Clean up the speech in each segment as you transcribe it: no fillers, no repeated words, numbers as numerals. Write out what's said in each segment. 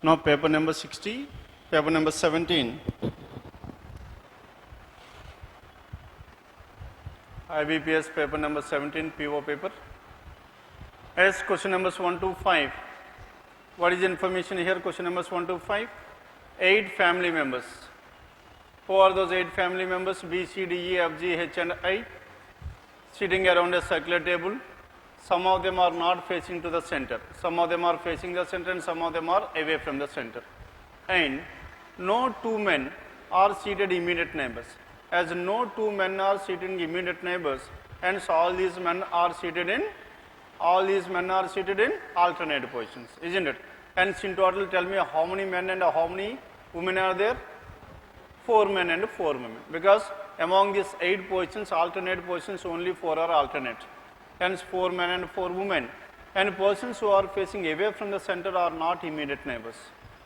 Now paper number 60, paper number 17. IBPS paper number 17, PO paper. As question numbers 1 to 5. What is the information here? Question numbers 1 to 5. 8 family members. Who are those 8 family members? B, C, D, E, F, G, H and I. Sitting around a circular table. Some of them are not facing to the center. Some of them are facing the center and some of them are away from the center. And no two men are seated immediate neighbors. As no two men are seated immediate neighbors, hence all these men are seated in alternate positions, isn't it? Hence in total tell me how many men and how many women are there? 4 men and 4 women. Because among these 8 positions, alternate positions, only 4 are alternate. Hence 4 men and 4 women. And persons who are facing away from the center are not immediate neighbors.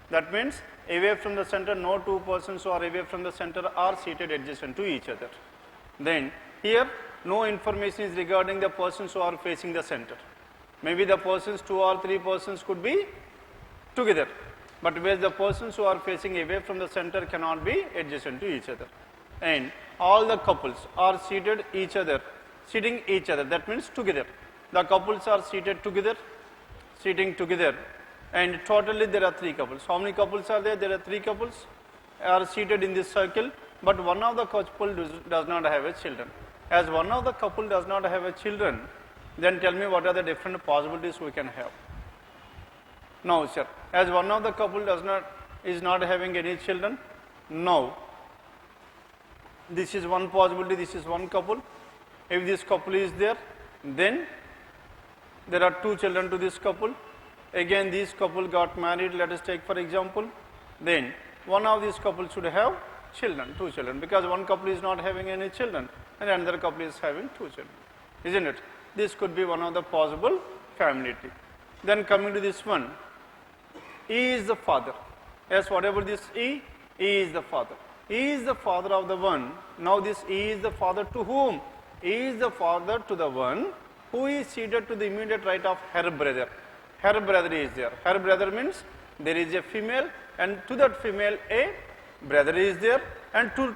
That means away from the center, no two persons who are away from the center are seated adjacent to each other. Then here no information is regarding the persons who are facing the center. Maybe the persons, 2 or 3 persons could be together. But where the persons who are facing away from the center cannot be adjacent to each other. And all the couples are sitting each other. That means together. The couples are seated together, sitting together. And totally there are 3 couples. How many couples are there? There are 3 couples are seated in this circle, but one of the couple does not have a children. As one of the couple does not have a children, then tell me what are the different possibilities we can have. No, sir. As one of the couple is not having any children, no. This is one possibility, this is one couple. If this couple is there, then there are 2 children to this couple. Again, this couple got married, let us take for example. Then one of these couples should have children, 2 children, because one couple is not having any children and another couple is having 2 children, isn't it? This could be one of the possible family tree. Then coming to this one, E is the father. Yes, whatever this E is the father. E is the father of the one. Now this E is the father to whom? E is the father to the one who is seated to the immediate right of her brother. Her brother is there. Her brother means there is a female, and to that female a brother is there, and to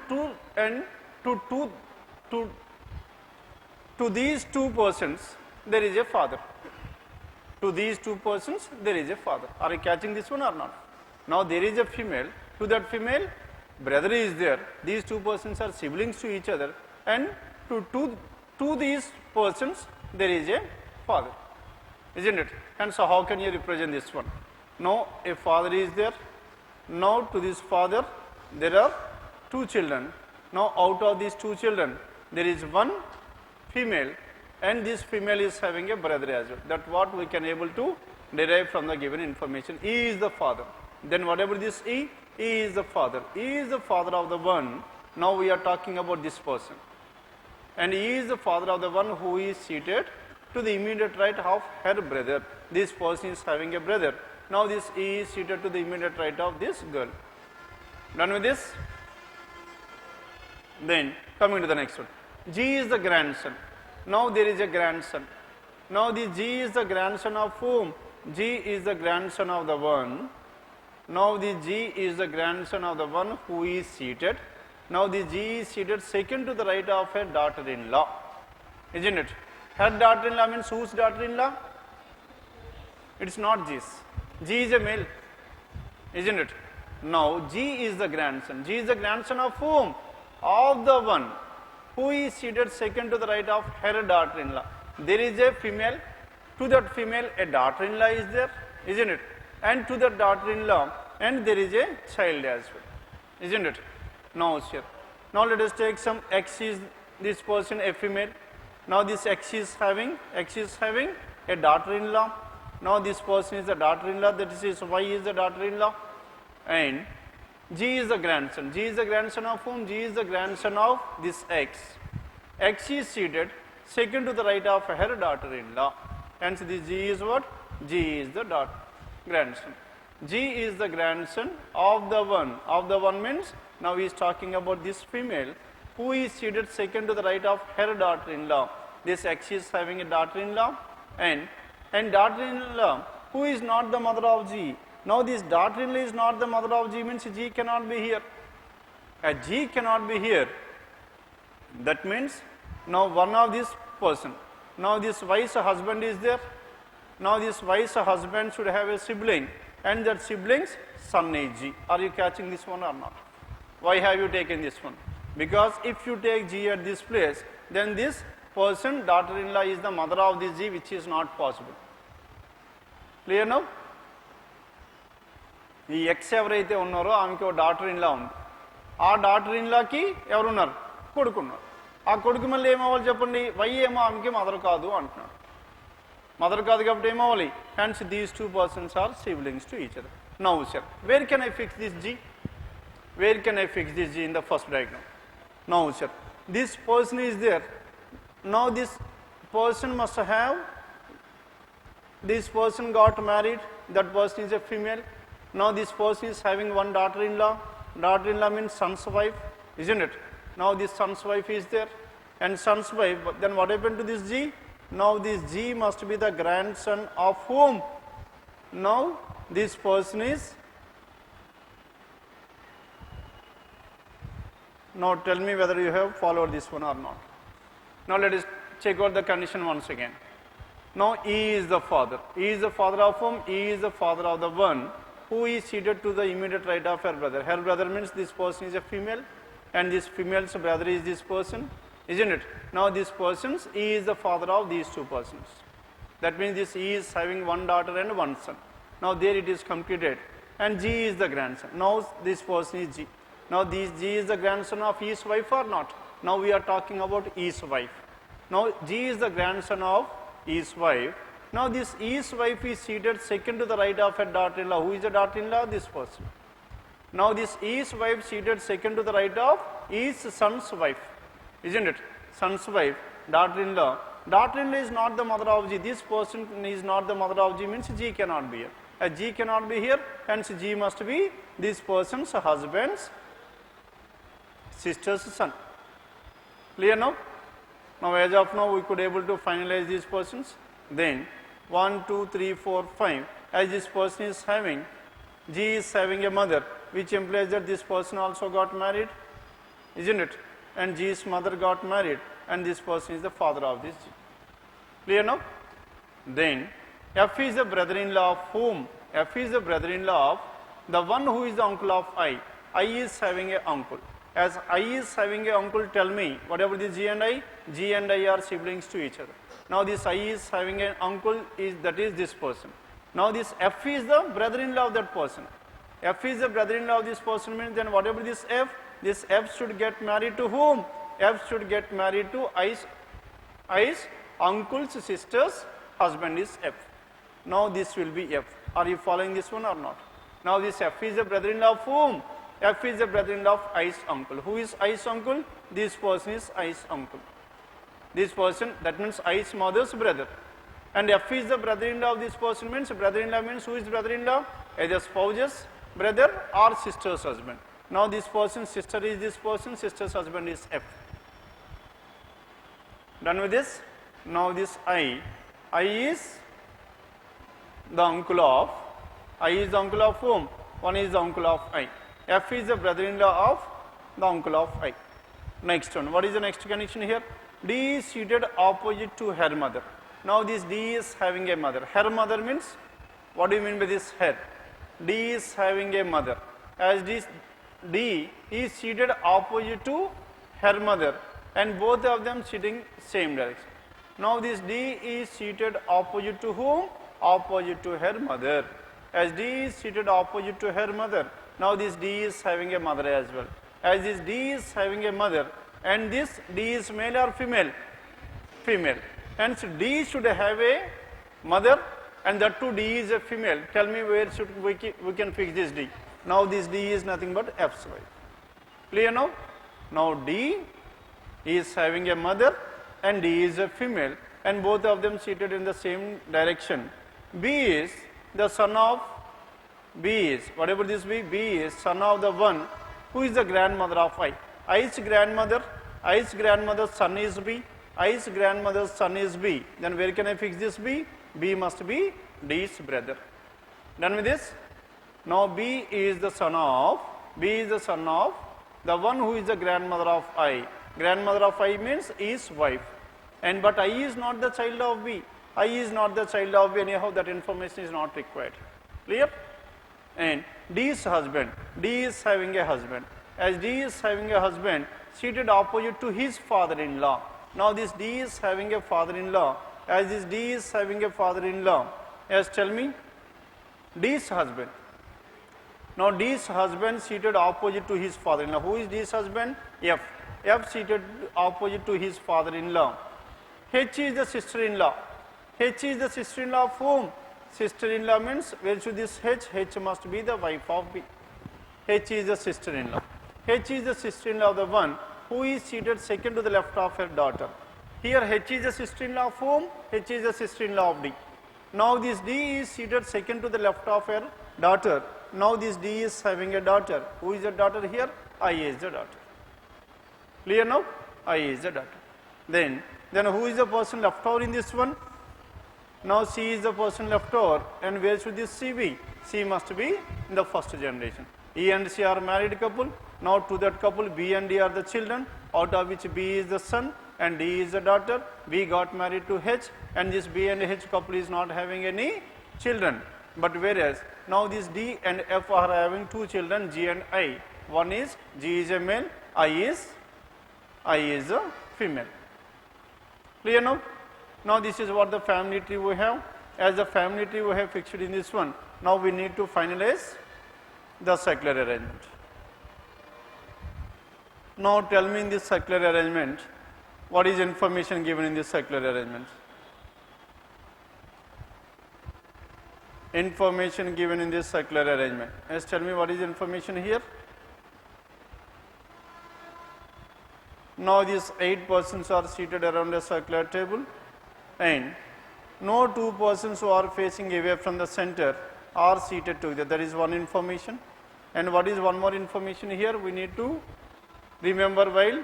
these 2 persons there is a father. To these 2 persons there is a father. Are you catching this one or not? Now there is a female. To that female brother is there. These 2 persons are siblings to each other, and to these persons there is a father, isn't it? And so how can you represent this one? Now a father is there. Now to this father there are 2 children. Now out of these 2 children there is one female, and this female is having a brother as well. That's what we can able to derive from the given information. E is the father. Then whatever this E is the father. E is the father of the one. Now we are talking about this person. And E is the father of the one who is seated to the immediate right of her brother. This person is having a brother. Now this E is seated to the immediate right of this girl. Done with this? Then coming to the next one. G is the grandson. Now there is a grandson. Now the G is the grandson of whom? G is the grandson of the one. Now the G is the grandson of the one who is seated. Now the G is seated second to the right of her daughter-in-law. Isn't it? Her daughter-in-law means whose daughter-in-law? It's not G's. G is a male. Isn't it? Now G is the grandson. G is the grandson of whom? Of the one who is seated second to the right of her daughter-in-law. There is a female. To that female a daughter-in-law is there, isn't it? And to that daughter-in-law, and there is a child as well, isn't it? Now here. Now let us take some X is this person a female. Now this X is having a daughter-in-law. Now this person is the daughter-in-law, that is Y is the daughter-in-law. And G is the grandson. G is the grandson of whom? G is the grandson of this X. X is seated second to the right of her daughter-in-law. Hence this G is what? G is the grandson. G is the grandson of the one. Of the one means now he is talking about this female who is seated second to the right of her daughter-in-law. This X is having a daughter-in-law, and daughter-in-law who is not the mother of G. Now this daughter-in-law is not the mother of G, means G cannot be here. As G cannot be here, that means now one of this person. Now this wife's husband is there. Now this wife's husband should have a sibling, and that sibling's son is G. Are you catching this one or not? Why have you taken this one? Because if you take G at this place, then this person, daughter-in-law, is the mother of this G, which is not possible. Clear now? ఈ X ఎవరైతే ఉన్నారో ఆమెకి ఒక daughter in-law ఉంది. ఆ daughter ఇన్లాకి ఎవరున్నారు? కొడుకున్నారు. ఆ కొడుకు మళ్ళీ ఏమవ్వాలి చెప్పండి? వై ఏమో ఆమెకి మదర్ కాదు అంటున్నాడు. మదర్ కాదు కాబట్టి ఏమవ్వాలి? Hence these two persons are siblings to each other. Now sir, where can I fix this G? Where can I fix this G in the first diagram? Now sir, this person is there. Now this person must have, this person got married, that person is a female. Now this person is having one daughter-in-law. Daughter-in-law means son's wife, isn't it? Now this son's wife is there, and son's wife, then what happened to this G? Now this G must be the grandson of whom? Now this person is, now tell me whether you have followed this one or not. Now let us check out the condition once again. Now E is the father. E is the father of whom? E is the father of the one who is seated to the immediate right of her brother. Her brother means this person is a female, and this female's brother is this person, isn't it? Now this person's, E is the father of these two persons. That means this E is having one daughter and one son. Now there it is completed, and G is the grandson. Now this person is G. Now this G is the grandson of E's wife or not? Now we are talking about E's wife. Now G is the grandson of E's wife. Now this E's wife is seated second to the right of her daughter-in-law. Who is the daughter-in-law? This person. Now this E's wife seated second to the right of E's son's wife, isn't it? Son's wife, daughter-in-law. Daughter-in-law is not the mother of G. This person is not the mother of G, means G cannot be here. As G cannot be here, hence G must be this person's husband's sister's son. Clear now? Now as of now we could able to finalize these persons. Then 1, 2, 3, 4, 5. As this person is having, G is having a mother, which implies that this person also got married, isn't it? And G's mother got married, and this person is the father of this G. Clear now? Then F is the brother-in-law of whom? F is the brother-in-law of the one who is the uncle of I. I is having a uncle. As I is having a uncle, tell me, whatever this G and I are siblings to each other. Now this I is having an uncle, that is this person. Now this F is the brother-in-law of that person. F is the brother-in-law of this person, means then whatever this F should get married to whom? F should get married to I's uncle's sister's husband is F. Now this will be F. Are you following this one or not? Now this F is the brother-in-law of whom? F is the brother-in-law of I's uncle. Who is I's uncle? This person is I's uncle. This person, that means I's mother's brother. And F is the brother-in-law of this person, means brother-in-law means who is brother-in-law? Either spouse's brother or sister's husband. Now this person's sister is this person, sister's husband is F. Done with this? Now this I is the uncle of, I is the uncle of whom? One is the uncle of I. F is the brother-in-law of the uncle of I. Next one, what is the next condition here? D is seated opposite to her mother. Now this D is having a mother. Her mother means, what do you mean by this her? D is having a mother. As this D is seated opposite to her mother, and both of them sitting same direction. Now this D is seated opposite to whom? Opposite to her mother. As D is seated opposite to her mother, now this D is having a mother as well. As this D is having a mother, and this D is male or female? Female. Hence D should have a mother, and that too D is a female. Tell me where should we can fix this D. Now this D is nothing but F's wife. Clear now? Now D is having a mother, and D is a female, and both of them seated in the same direction. B is the son of, B is, whatever this be, B is son of the one who is the grandmother of I. I's grandmother's son is B. I's grandmother's son is B. Then where can I fix this B? B must be D's brother. Done with this? Now B is the son of the one who is the grandmother of I. Grandmother of I means his wife. And but I is not the child of B. I is not the child of B, anyhow that information is not required. Clear? And D's husband, D is having a husband. As D is having a husband, seated opposite to his father-in-law. Now this D is having a father-in-law. As this D is having a father-in-law, as tell me, D's husband. Now D's husband seated opposite to his father-in-law. Who is D's husband? F. F seated opposite to his father-in-law. H is the sister-in-law. H is the sister-in-law of whom? Sister-in-law means where should this H? H must be the wife of B. H is the sister-in-law. H is the sister-in-law of the one who is seated second to the left of her daughter. Here H is the sister-in-law of whom? H is the sister-in-law of D. Now this D is seated second to the left of her daughter. Now this D is having a daughter. Who is the daughter here? I is the daughter. Clear now? I is the daughter. Then who is the person left over in this one? Now C is the person left over, and where should this C be? C must be in the first generation. E and C are married couple. Now to that couple B and D are the children, out of which B is the son and D is the daughter. B got married to H, and this B and H couple is not having any children. But whereas now this D and F are having two children, G and I. One is G is a male, I is a female. Clear now? Now this is what the family tree we have. As the family tree we have fixed in this one, now we need to finalize the circular arrangement. Now tell me in this circular arrangement, what is information given in this circular arrangement? Information given in this circular arrangement. Yes, tell me what is information here? Now these 8 persons are seated around a circular table, and no 2 persons who are facing away from the center are seated together. That is one information. And what is one more information here? We need to remember while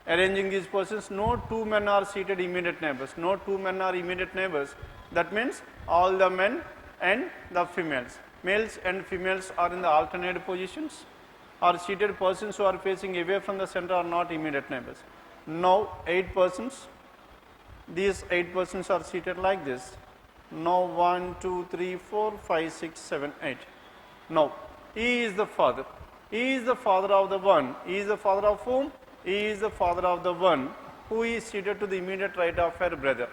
arranging these persons, no 2 men are seated immediate neighbors. No 2 men are immediate neighbors. That means all the men and the females. Males and females are in the alternate positions. Or seated persons who are facing away from the center are not immediate neighbors. Now 8 persons. These 8 persons are seated like this. Now 1, 2, 3, 4, 5, 6, 7, 8. Now E is the father. E is the father of the one. E is the father of whom? E is the father of the one who is seated to the immediate right of her brother.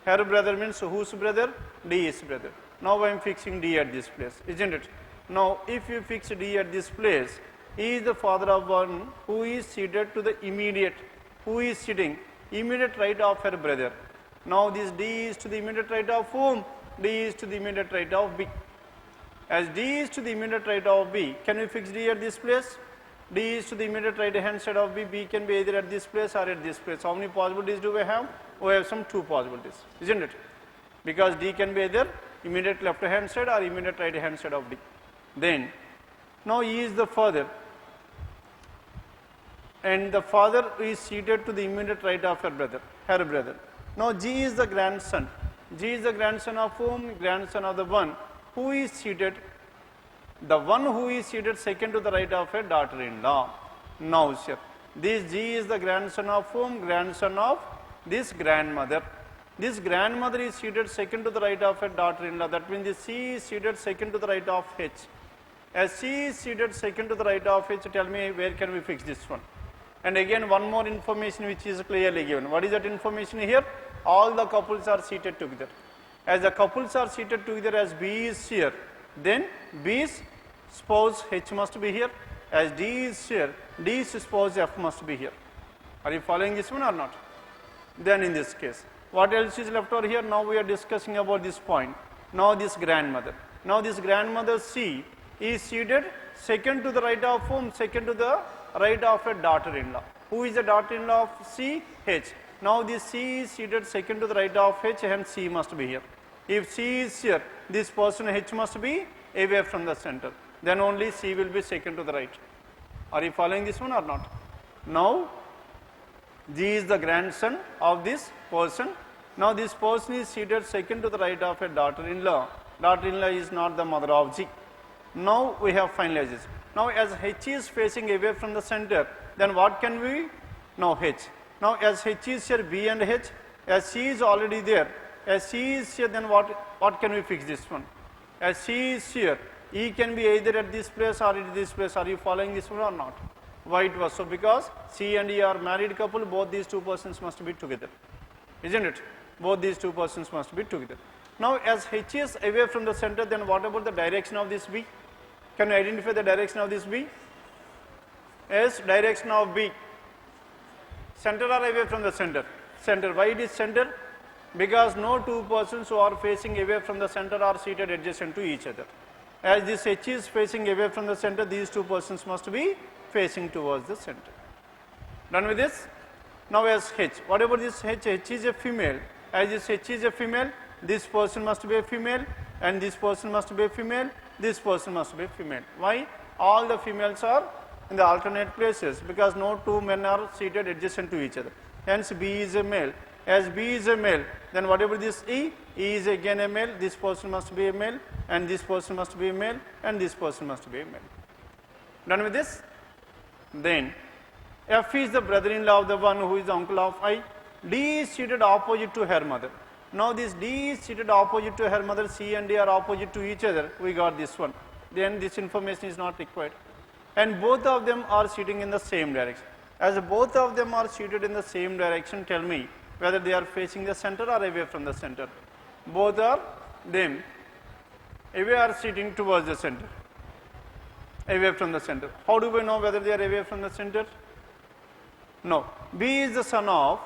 Her brother means whose brother? D's brother. Now I am fixing D at this place, isn't it? Now if you fix D at this place, E is the father of one who is seated to the immediate, who is sitting immediate right of her brother. Now this D is to the immediate right of whom? D is to the immediate right of B. As D is to the immediate right of B, can we fix D at this place? D is to the immediate right hand side of B. B can be either at this place or at this place. How many possibilities do we have? We have some 2 possibilities, isn't it? Because D can be either immediate left hand side or immediate right hand side of D. Then, now E is the father, and the father is seated to the immediate right of her brother. Now G is the grandson. G is the grandson of whom? Grandson of the one who is seated, the one who is seated second to the right of her daughter-in-law. Now sir, this G is the grandson of whom? Grandson of this grandmother. This grandmother is seated second to the right of her daughter-in-law. That means this C is seated second to the right of H. As C is seated second to the right of H, tell me where can we fix this one? And again one more information which is clearly given. What is that information here? All the couples are seated together. As the couples are seated together, as B is here, then B's spouse H must be here. As D is here, D's spouse F must be here. Are you following this one or not? Then in this case, what else is left over here? Now we are discussing about this point. Now this grandmother. Now this grandmother C is seated second to the right of whom? Second to the right of a daughter-in-law. Who is the daughter-in-law of C? H. Now this C is seated second to the right of H, hence C must be here. If C is here, this person H must be away from the center. Then only C will be second to the right. Are you following this one or not? Now G is the grandson of this person. Now this person is seated second to the right of a daughter-in-law. Daughter-in-law is not the mother of G. Now we have finalized this. Now as H is facing away from the center, then what can we? Now H. Now as H is here, B and H, as C is already there, as C is here, then what can we fix this one? As C is here, E can be either at this place or at this place. Are you following this one or not? Why it was so? Because C and E are married couple, both these two persons must be together. Isn't it? Both these two persons must be together. Now as H is away from the center, then what about the direction of this B? Can you identify the direction of this B? Yes, direction of B. Center or away from the center? Center. Why it is center? Because no two persons who are facing away from the center are seated adjacent to each other. As this H is facing away from the center, these two persons must be facing towards the center. Done with this? Now as H, what about this H? H is a female. As this H is a female, this person must be a female, and this person must be a female, this person must be a female. Why? All the females are in the alternate places, because no two men are seated adjacent to each other. Hence B is a male. As B is a male, then whatever this E is again a male, this person must be a male, and this person must be a male, and this person must be a male. Done with this? Then F is the brother-in-law of the one who is the uncle of I. D is seated opposite to her mother. Now this D is seated opposite to her mother, C and D are opposite to each other, we got this one. Then this information is not required. And both of them are sitting in the same direction. As both of them are seated in the same direction, tell me whether they are facing the center or away from the center. Both are them away or sitting towards the center. Away from the center. How do we know whether they are away from the center? No. B is the son of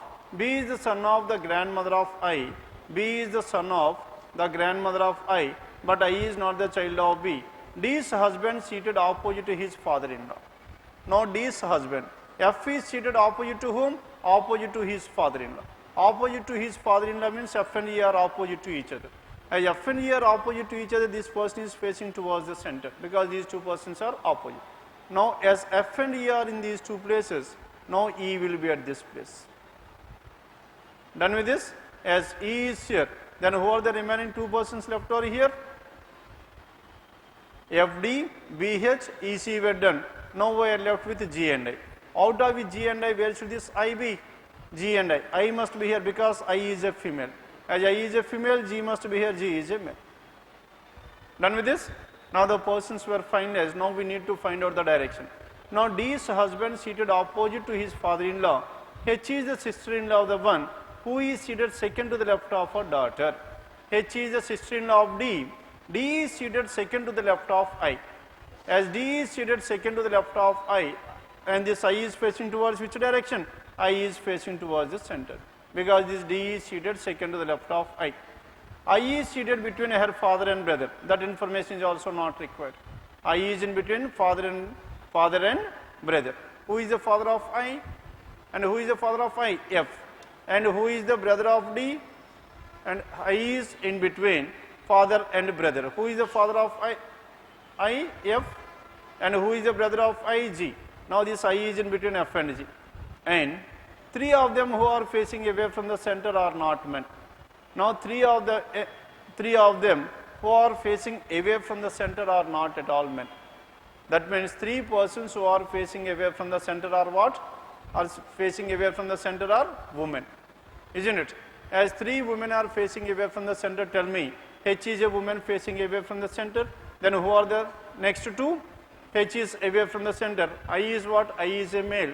the grandmother of I. B is the son of the grandmother of I, but I is not the child of B. D's husband seated opposite to his father-in-law. Now D's husband. F is seated opposite to whom? Opposite to his father-in-law. Opposite to his father-in-law means F and E are opposite to each other. As F and E are opposite to each other, this person is facing towards the center, because these two persons are opposite. Now as F and E are in these two places, now E will be at this place. Done with this? As E is here, then who are the remaining two persons left over here? FD, BH, EC were done. Now we are left with G and I. Out of G and I, where should this I be? G and I. I must be here because I is a female. As I is a female, G must be here, G is a male. Done with this? Now the persons were finalized. Now we need to find out the direction. Now D's husband seated opposite to his father-in-law. H is the sister-in-law of the one who is seated second to the left of her daughter. H is the sister-in-law of D. D is seated second to the left of I. As D is seated second to the left of I, and this I is facing towards which direction? I is facing towards the center, because this D is seated second to the left of I. I is seated between her father and brother. That information is also not required. I is in between father and brother. Who is the father of I? And who is the father of I? F. And who is the brother of D? And I is in between father and brother. Who is the father of I? F. And who is the brother of I? G. Now this I is in between F and G. And three of them who are facing away from the center are not men. Now three of them who are facing away from the center are not at all men. That means three persons who are facing away from the center are what? Are facing away from the center are women. Isn't it? As three women are facing away from the center, tell me, H is a woman facing away from the center. Then who are the next two? H is away from the center. I is what? I is a male.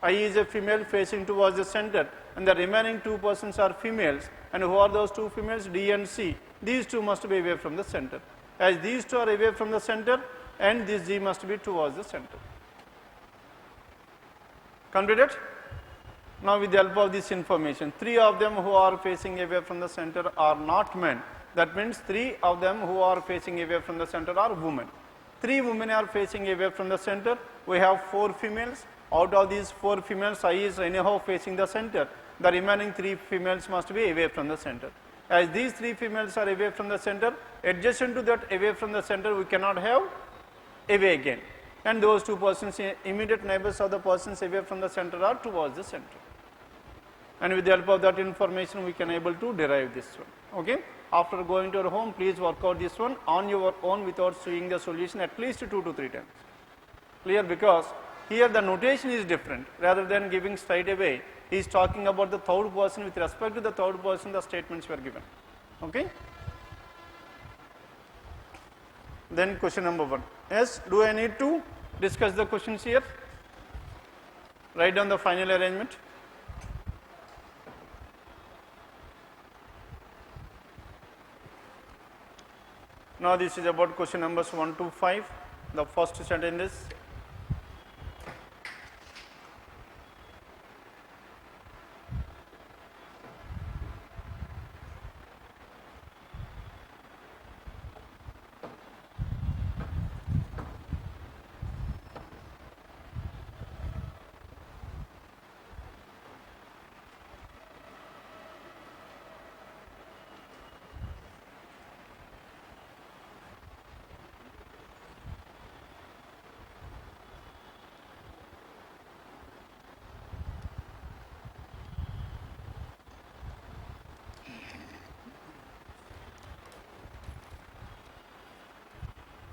I is a female facing towards the center. And the remaining two persons are females. And who are those two females? D and C. These two must be away from the center. As these two are away from the center, and this G must be towards the center. Completed? Now with the help of this information, three of them who are facing away from the center are not men. That means three of them who are facing away from the center are women. Three women are facing away from the center. We have four females. Out of these four females, I is anyhow facing the center. The remaining three females must be away from the center. As these three females are away from the center, adjacent to that away from the center, we cannot have away again. And those two persons, immediate neighbors of the persons away from the center are towards the center. And with the help of that information, we can able to derive this one. Okay. After going to your home, please work out this one on your own without seeing the solution at least 2 to 3 times. Clear? Because here the notation is different. Rather than giving straight away, he is talking about the third person. With respect to the third person, the statements were given. Okay? Then question number 1. Yes, do I need to discuss the questions here? Write down the final arrangement. Now this is about question numbers 1 to 5. The first sentence is,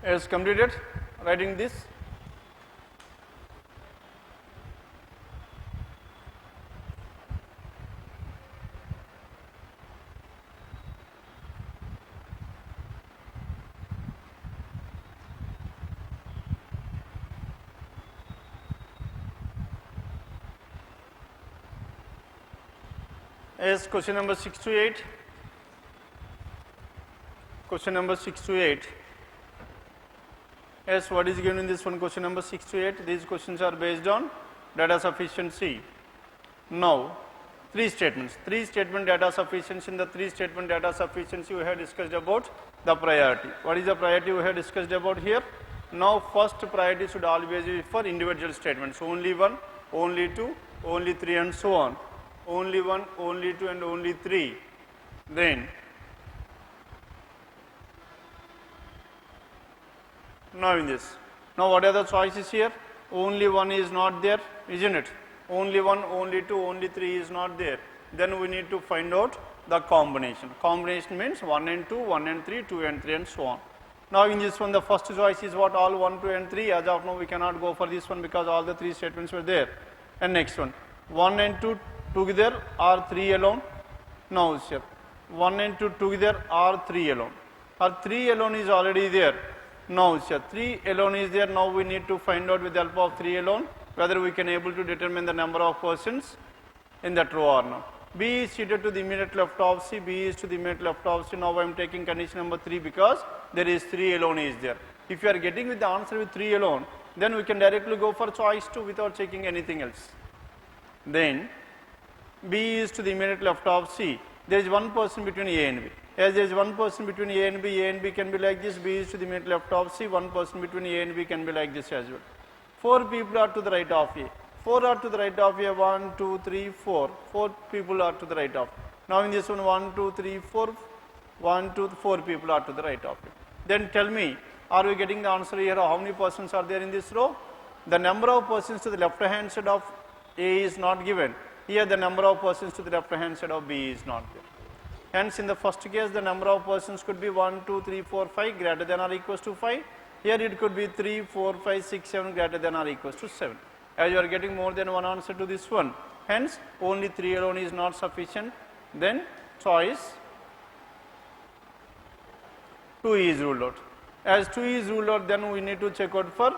has completed writing this. Yes, question number 6 to 8. Question number 6 to 8. Yes, what is given in this one? Question number 6 to 8. These questions are based on data sufficiency. Now, 3 statements. 3 statement data sufficiency. In the 3 statement data sufficiency, we have discussed about the priority. What is the priority we have discussed about here? Now, first priority should always be for individual statements. Only 1, only 2, only 3 and so on. Only 1, only 2 and only 3. Then, now in this. Now what are the choices here? Only 1 is not there, isn't it? Only 1, only 2, only 3 is not there. Then we need to find out the combination. Combination means 1 and 2, 1 and 3, 2 and 3 and so on. Now in this one the first choice is what? All 1, 2 and 3. As of now we cannot go for this one because all the 3 statements were there. And next one, 1 and 2 together or 3 alone? Now here, 1 and 2 together or 3 alone? Or 3 alone is already there. Now here, 3 alone is there. Now we need to find out with the help of 3 alone whether we can able to determine the number of persons in that row or not. B is seated to the immediate left of C, B is to the immediate left of C. Now I am taking condition number 3 because there is 3 alone is there. If you are getting with the answer with 3 alone, then we can directly go for choice 2 without checking anything else. Then B is to the immediate left of C. There is one person between A and B. As there is one person between A and B can be like this. B is to the immediate left of C. One person between A and B can be like this as well. 4 people are to the right of A. 4 are to the right of A. 1, 2, 3, 4. 4 people are to the right of A. Now in this one, 1, 2, 3, 4. 1, 2, 4 people are to the right of A. Then tell me, are we getting the answer here? How many persons are there in this row? The number of persons to the left hand side of A is not given. Here the number of persons to the left hand side of B is not there. Hence in the first case the number of persons could be 1, 2, 3, 4, 5 greater than or equals to 5. Here it could be 3, 4, 5, 6, 7 greater than or equals to 7. As you are getting more than one answer to this one. Hence only 3 alone is not sufficient. Then choice 2 is ruled out. As 2 is ruled out, then we need to check out for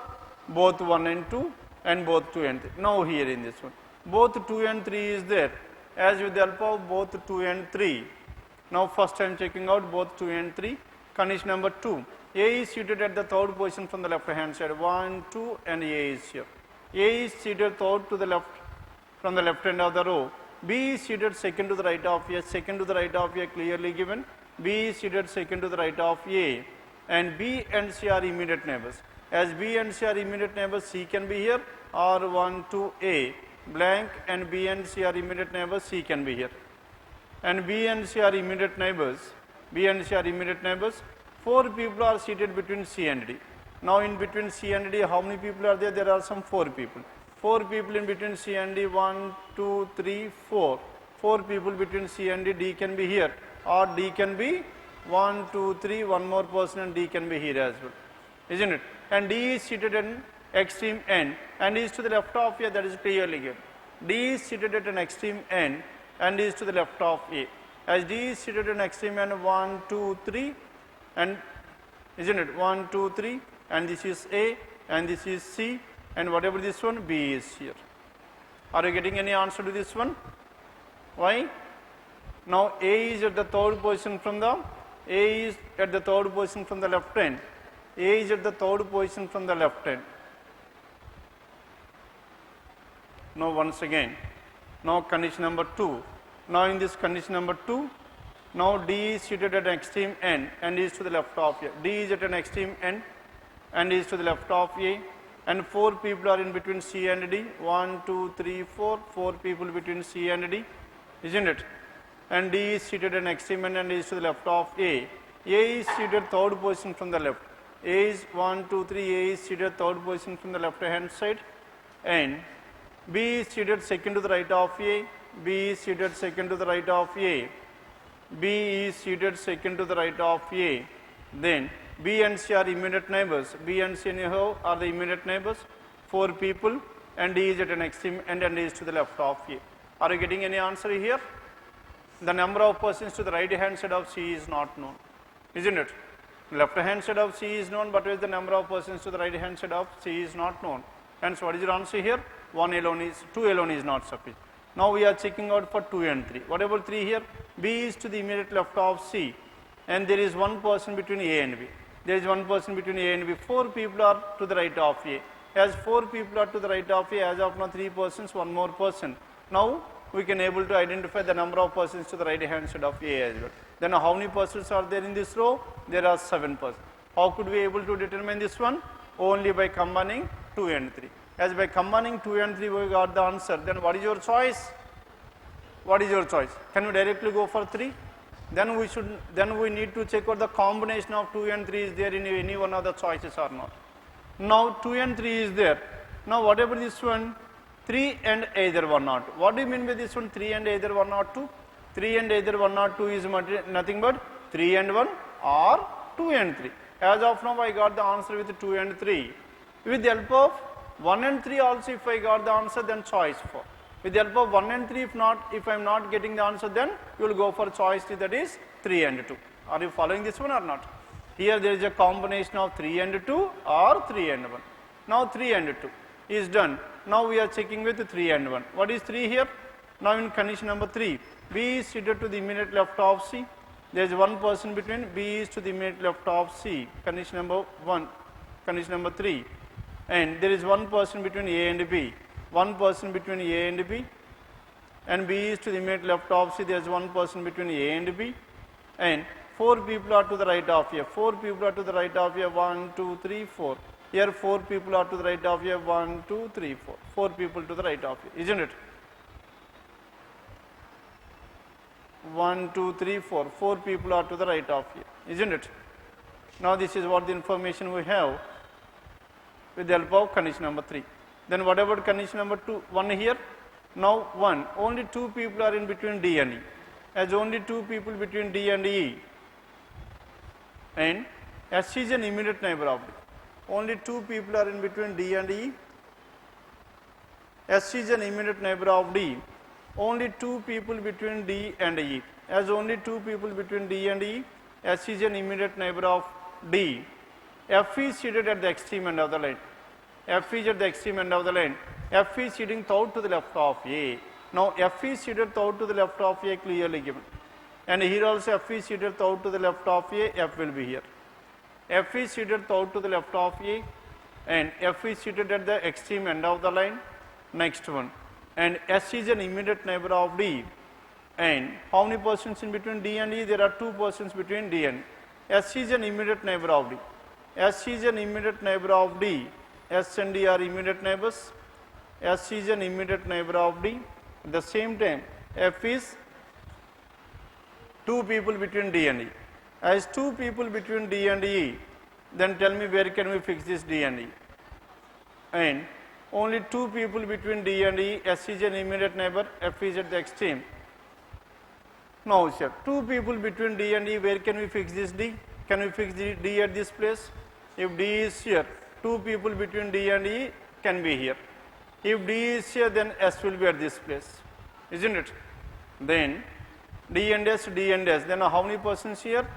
both 1 and 2 and both 2 and 3. Now here in this one, both 2 and 3 is there. As with the help of both 2 and 3. Now first I am checking out both 2 and 3. Condition number 2. A is seated at the third position from the left hand side. 1, 2 and A is here. A is seated third to the left from the left hand of the row. B is seated second to the right of A. Second to the right of A clearly given. B is seated second to the right of A. And B and C are immediate neighbors. As B and C are immediate neighbors, C can be here or 1, 2, A. Blank and B and C are immediate neighbors, C can be here. And B and C are immediate neighbors. B and C are immediate neighbors. 4 people are seated between C and D. Now in between C and D, how many people are there? There are some 4 people. 4 people in between C and D, 1, 2, 3, 4. 4 people between C and D, D can be here or D can be 1, 2, 3, one more person and D can be here as well, isn't it? And D is seated in extreme end and is to the left of A, that is clearly given. D is seated at an extreme end and is to the left of A. As D is seated in extreme end, 1, 2, 3, and isn't it? 1, 2, 3, and this is A, and this is C, and whatever this one, B is here. Are you getting any answer to this one? Why? Now A is at the third position from the left hand. A is at the third position from the left hand. Now once again, now condition number 2. Now in this condition number 2, now D is seated at an extreme end and is to the left of A. D is at an extreme end and is to the left of A, and 4 people are in between C and D. 1, 2, 3, 4. 4 people between C and D, isn't it? And D is seated at an extreme end and is to the left of A. A is seated third position from the left. A is 1, 2, 3. A is seated third position from the left hand side, and B is seated second to the right of A. B is seated second to the right of A. B is seated second to the right of A. Then B and C are immediate neighbors. B and C anyhow are the immediate neighbors. 4 people, and D is at an extreme end and is to the left of A. Are you getting any answer here? The number of persons to the right hand side of C is not known, isn't it? Left hand side of C is known, but the number of persons to the right hand side of C is not known. And so what is your answer here? 2 alone is not sufficient. Now we are checking out for 2 and 3. What about 3 here? B is to the immediate left of C, and there is one person between A and B. There is one person between A and B. 4 people are to the right of A. As 4 people are to the right of A, as of now 3 persons, one more person. Now we can able to identify the number of persons to the right hand side of A as well. Then how many persons are there in this row? There are 7 persons. How could we able to determine this one? Only by combining 2 and 3. As by combining 2 and 3 we got the answer. Then what is your choice? What is your choice? Can we directly go for 3? Then we need to check out the combination of 2 and 3 is there in any one of the choices or not. Now 2 and 3 is there. Now whatever this one, 3 and either 1 or 2. What do you mean by this one, 3 and either 1 or 2? 3 and either 1 or 2 is nothing but 3 and 1 or 2 and 3. As of now I got the answer with 2 and 3. With the help of 1 and 3 also if I got the answer, then choice 4. With the help of 1 and 3, if I am not getting the answer, then you will go for choice 3, that is 3 and 2. Are you following this one or not? Here there is a combination of 3 and 2 or 3 and 1. Now 3 and 2 is done. Now we are checking with 3 and 1. What is 3 here? Now in condition number 3, B is seated to the immediate left of C. There is one person between B is to the immediate left of C. Condition number 1, condition number 3. And there is one person between A and B. One person between A and B, and B is to the immediate left of C. There is one person between A and B, and 4 people are to the right of A. 4 people are to the right of A. 1, 2, 3, 4. Here 4 people are to the right of A. 1, 2, 3, 4. 4 people to the right of A, isn't it? 1, 2, 3, 4. 4 people are to the right of A, isn't it? Now this is what the information we have with the help of condition number 3. Then what about condition number 1 here? Now 1, only 2 people are in between D and E. As only 2 people between D and E, and S is an immediate neighbor of D. Only 2 people are in between D and E. S is an immediate neighbor of D. Only 2 people between D and E. As only 2 people between D and E, S is an immediate neighbor of D. F is seated at the extreme end of the line. F is at the extreme end of the line. F is sitting third to the left of A. Now F is seated third to the left of A, clearly given. And here also F is seated third to the left of A, F will be here. F is seated third to the left of A, and F is seated at the extreme end of the line. Next one. And S is an immediate neighbor of D. And how many persons in between D and E? There are 2 persons between D and E. S is an immediate neighbor of D. S is an immediate neighbor of D. S and D are immediate neighbors. S is an immediate neighbor of D. At the same time, F is 2 people between D and E. As 2 people between D and E, then tell me where can we fix this D and E? And only 2 people between D and E, S is an immediate neighbor, F is at the extreme. Now sir, two people between D and E, where can we fix this D? Can we fix the D at this place? If D is here, two people between D and E can be here. If D is here, then S will be at this place, isn't it? Then D and S, then how many persons here?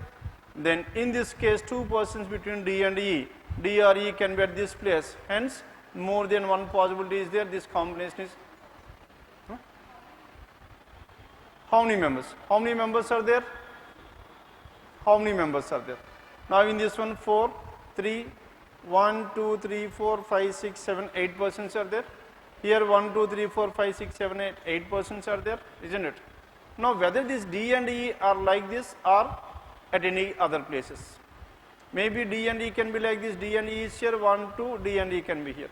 Then in this case, two persons between D and E, D or E can be at this place. Hence, more than one possibility is there. This combination is how many members? How many members are there? How many members are there? Now in this one, 4, 3, 1, 2, 3, 4, 5, 6, 7, 8 persons are there. Here 1, 2, 3, 4, 5, 6, 7, 8, 8 persons are there, isn't it? Now whether this D and E are like this or at any other places. Maybe D and E can be like this, D and E is here, 1, 2, D and E can be here.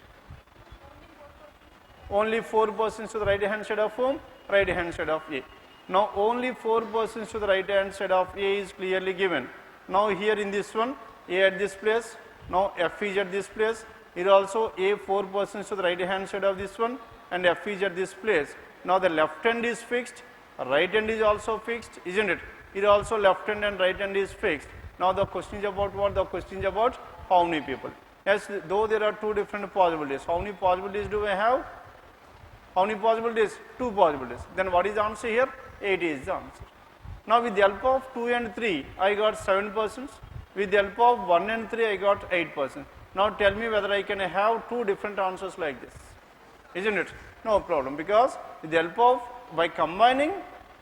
Only 4 persons to the right hand side of whom? Right hand side of A. Now only 4 persons to the right hand side of A is clearly given. Now here in this one, A at this place, now F is at this place. Here also A 4 persons to the right hand side of this one and F is at this place. Now the left hand is fixed, right hand is also fixed, isn't it? Here also left hand and right hand is fixed. Now the question is about what? The question is about how many people. Yes, though there are two different possibilities. How many possibilities do we have? How many possibilities? 2 possibilities. Then what is the answer here? 8 is the answer. Now with the help of 2 and 3, I got 7 persons. With the help of 1 and 3, I got 8 persons. Now tell me whether I can have 2 different answers like this. Isn't it? No problem, because with the help of, by combining,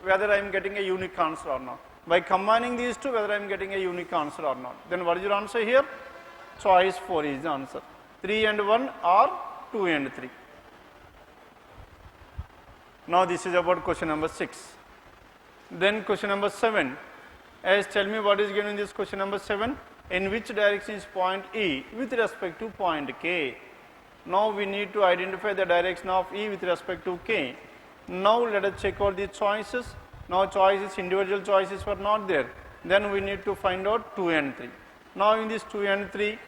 whether I am getting a unique answer or not. By combining these two, whether I am getting a unique answer or not. Then what is your answer here? Choice 4 is the answer. 3 and 1 or 2 and 3. Now this is about question number 6. Then question number 7. As tell me what is given in this question number 7. In which direction is point E with respect to point K? Now we need to identify the direction of E with respect to K. Now let us check out the choices. Now choices, individual choices were not there. Then we need to find out 2 and 3. Now in this 2 and 3,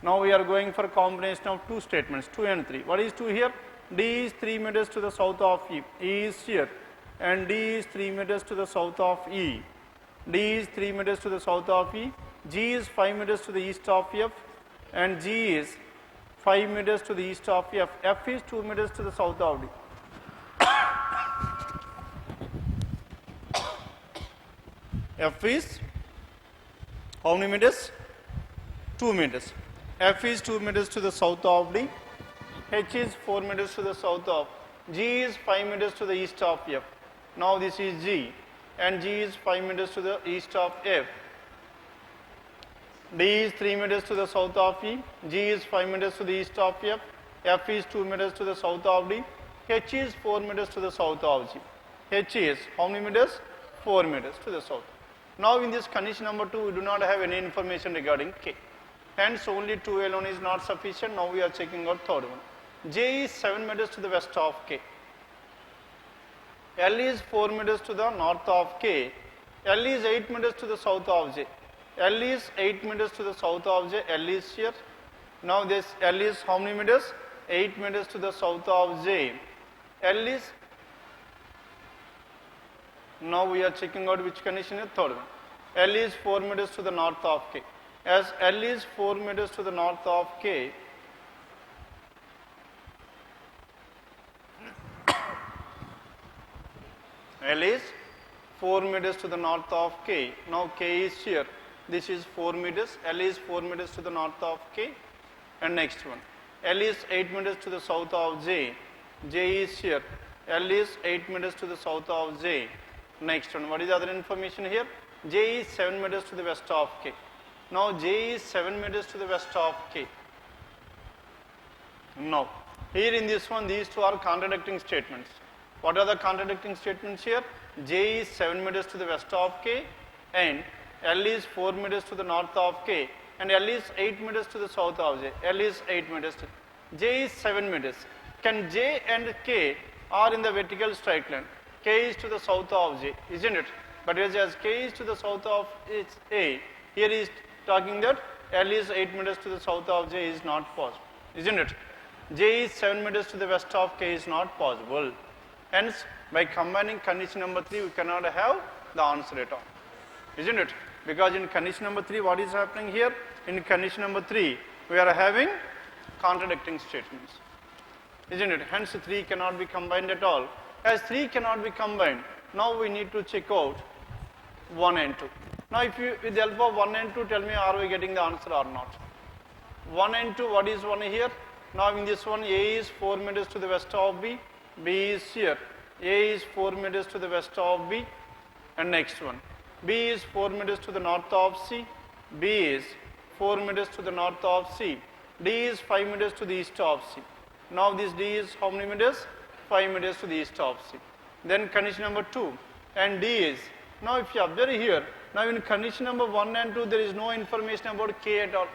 now we are going for a combination of 2 statements, 2 and 3. What is 2 here? D is 3 meters to the south of E. E is here. And D is 3 meters to the south of E. D is 3 meters to the south of E. G is 5 meters to the east of F. And G is 5 meters to the east of F. F is 2 meters to the south of D. F is how many meters? 2 meters. F is 2 meters to the south of D. H is 4 meters to the south of. G is 5 meters to the east of F. Now this is G. And G is 5 meters to the east of F. D is 3 meters to the south of E. G is 5 meters to the east of F. F is 2 meters to the south of D. H is 4 meters to the south of G. H is how many meters? 4 meters to the south. Now in this condition number 2, we do not have any information regarding K. Hence only 2 alone is not sufficient. Now we are checking out third one. J is 7 meters to the west of K. L is 4 meters to the north of K. L is 8 meters to the south of J. L is 8 meters to the south of J. L is here. Now this L is how many meters? 8 meters to the south of J. L is, now we are checking out which condition is third one. L is 4 meters to the north of K. As L is 4 meters to the north of K, L is 4 meters to the north of K. Now K is here. This is 4 meters. L is 4 meters to the north of K. And next one. L is 8 meters to the south of J. J is here. L is 8 meters to the south of J. Next one. What is the other information here? J is 7 meters to the west of K. Now J is 7 meters to the west of K. Now, here in this one, these two are contradicting statements. What are the contradicting statements here? J is 7 meters to the west of K and L is 4 meters to the north of K and L is 8 meters to the south of J. L is 8 meters. J is 7 meters. Can J and K are in the vertical straight line? K is to the south of J, isn't it? But as K is to the south of its A, here is talking that L is 8 meters to the south of J is not possible, isn't it? J is 7 meters to the west of K is not possible. Hence, by combining condition number 3, we cannot have the answer at all. Isn't it? Because in condition number 3, what is happening here? In condition number 3, we are having contradicting statements. Isn't it? Hence, 3 cannot be combined at all. As 3 cannot be combined, now we need to check out 1 and 2. Now, if you, with the help of 1 and 2, tell me, are we getting the answer or not? 1 and 2, what is 1 here? Now, in this one, A is 4 meters to the west of B. B is here. A is 4 meters to the west of B. And next one. B is 4 meters to the north of C. B is 4 meters to the north of C. D is 5 meters to the east of C. Now, this D is how many meters? 5 meters to the east of C. Then condition number 2. And D is, now if you observe here, now in condition number 1 and 2, there is no information about K at all.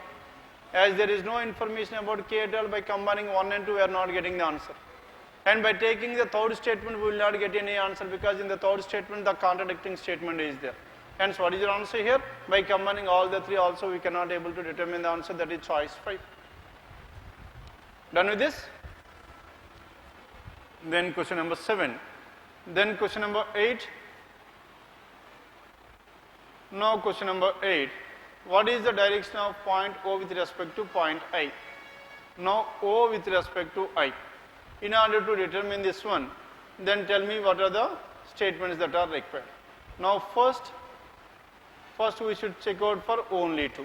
As there is no information about K at all, by combining 1 and 2, we are not getting the answer. And by taking the third statement, we will not get any answer, because in the third statement, the contradicting statement is there. Hence, what is your answer here? By combining all the 3 also, we cannot able to determine the answer, that is choice 5. Done with this? Then question number 7. Then question number 8. Now question number 8. What is the direction of point O with respect to point I? Now O with respect to I. In order to determine this one, then tell me what are the statements that are required. Now first we should check out for only 2.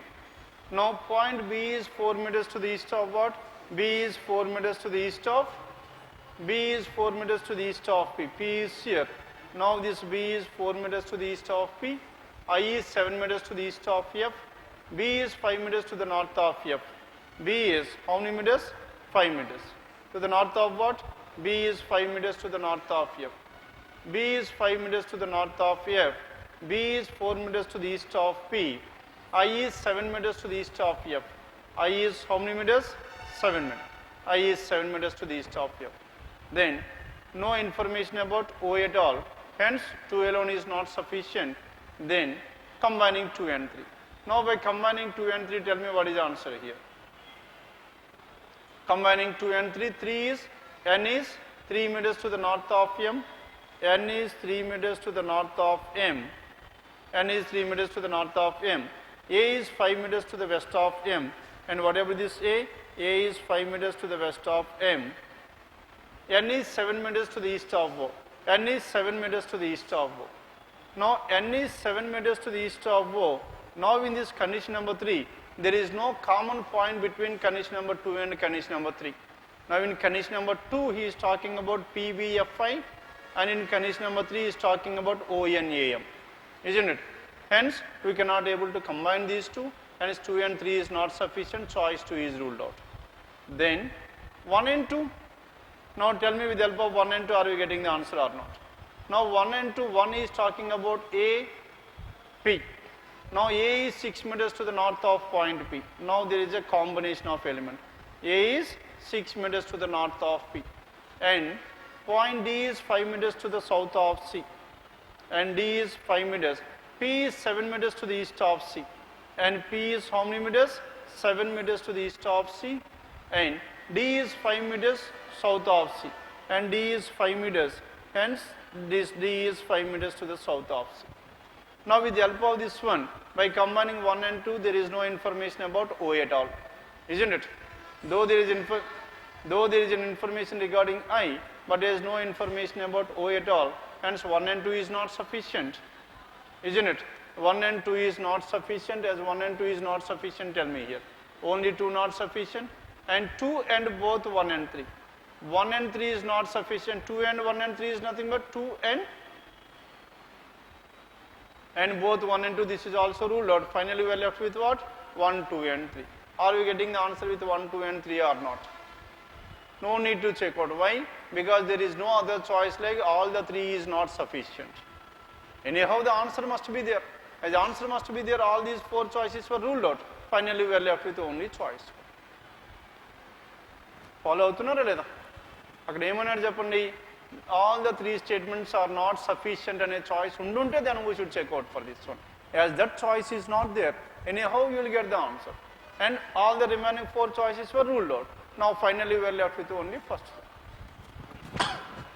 Now point B is 4 meters to the east of what? B is 4 meters to the east of? B is 4 meters to the east of P. P is here. Now this B is 4 meters to the east of P. I is 7 meters to the east of F. B is 5 meters to the north of F. B is how many meters? 5 meters. To the north of what? B is 5 meters to the north of F. B is 5 meters to the north of F. B is 4 meters to the east of P. I is 7 meters to the east of F. I is how many meters? 7 meters. I is 7 meters to the east of F. Then, no information about O at all. Hence, 2 alone is not sufficient. Then, combining 2 and 3. Now, by combining 2 and 3, tell me what is the answer here. Combining 2 and 3, 3 is, N is 3 meters to the north of M. N is 3 meters to the north of M. N is 3 meters to the north of M. A is 5 meters to the west of M. And whatever this A is 5 meters to the west of M. N is 7 meters to the east of O. N is 7 meters to the east of O. Now, N is 7 meters to the east of O. Now, in this condition number 3, there is no common point between condition number 2 and condition number 3. Now, in condition number 2, he is talking about PBFI, and in condition number 3, he is talking about ONAM. Isn't it? Hence, we cannot able to combine these two, hence 2 and 3 is not sufficient, choice 2 is ruled out. Then, 1 and 2. Now, tell me with the help of 1 and 2, are we getting the answer or not? Now, 1 and 2, 1 is talking about A, P. Now, A is 6 meters to the north of point P. Now, there is a combination of element. A is 6 meters to the north of P. And point D is 5 meters to the south of C. And D is 5 meters. P is 7 meters to the east of C. And P is how many meters? 7 meters to the east of C. And D is 5 meters south of C. And D is 5 meters. Hence, this D is 5 meters to the south of C. Now, with the help of this one, by combining 1 and 2, there is no information about O at all. Isn't it? Though there is an information regarding I, but there is no information about O at all. Hence, 1 and 2 is not sufficient. Isn't it? 1 and 2 is not sufficient. As 1 and 2 is not sufficient, tell me here. Only 2 not sufficient. And 2 and both 1 and 3. 1 and 3 is not sufficient. 2 and 1 and 3 is nothing but 2 and both 1 and 2, this is also ruled out. Finally, we are left with what? 1, 2 and 3. Are we getting the answer with 1, 2 and 3 or not? No need to check out. Why? Because there is no other choice like all the 3 is not sufficient. Anyhow, the answer must be there. As the answer must be there, all these 4 choices were ruled out. Finally, we are left with only choice. Follow అవుతున్నారా లేదా? అక్కడ ఏమన్నాడు చెప్పండి? All the 3 statements are not sufficient అనే choice ఉండుంటే then we should check out for this one. As that choice is not there, anyhow you will get the answer. And all the remaining 4 choices were ruled out. Now finally we are left with only first one.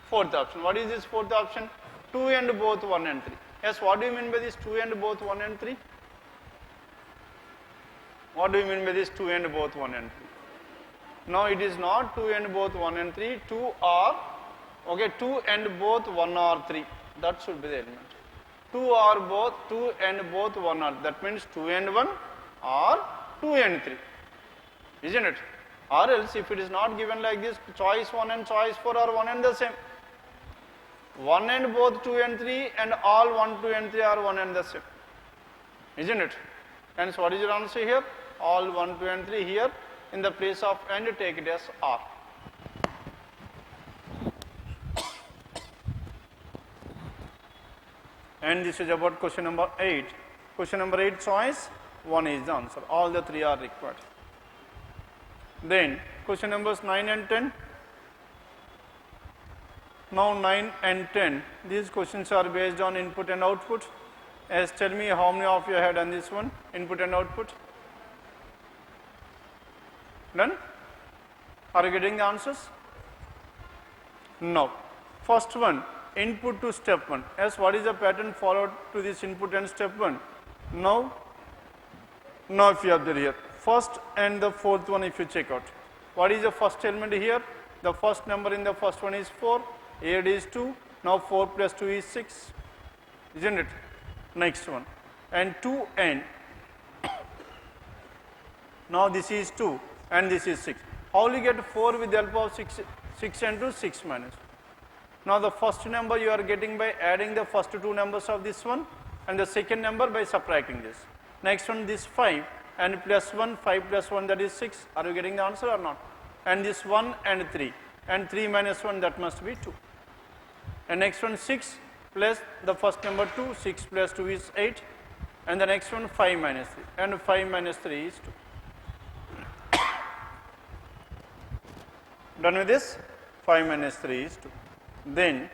Fourth option. What is this fourth option? 2 and both 1 and 3. Yes, what do you mean by this 2 and both 1 and 3? What do you mean by this 2 and both 1 and 3? No, it is not 2 and both 1 and 3. 2 or, okay, 2 and both 1 or 3. That should be the element. 2 or both, 2 and both 1 or, that means 2 and 1 or 2 and 3. Isn't it? Or else if it is not given like this, choice 1 and choice 4 are one and the same. 1 and both 2 and 3 and all 1, 2 and 3 are one and the same. Isn't it? Hence what is your answer here? All 1, 2 and 3 here in the place of and take it as R. And this is about question number 8. Question number 8 choice 1 is the answer. All the 3 are required. Then question numbers 9 and 10. Now 9 and 10, these questions are based on input and output. As tell me how many of you had done this one, input and output? Done? Are you getting the answers? No. First one, input to step 1. Yes, what is the pattern followed to this input and step 1? Now if you observe here, first and the fourth one if you check out. What is the first element here? The first number in the first one is 4, here it is 2, now 4 plus 2 is 6, isn't it? Next one, and 2 and, now this is 2 and this is 6. How will you get 4 with the help of 6 and 2? 6 minus. Now the first number you are getting by adding the first two numbers of this one, and the second number by subtracting this. Next one, this 5 and plus 1, 5 plus 1, that is 6. Are you getting the answer or not? And this 1 and 3, and 3 minus 1, that must be 2. And next one 6 plus the first number 2, 6 plus 2 is 8, and the next one 5 minus 3, and 5 minus 3 is 2. Done with this? 5 minus 3 is 2. Then,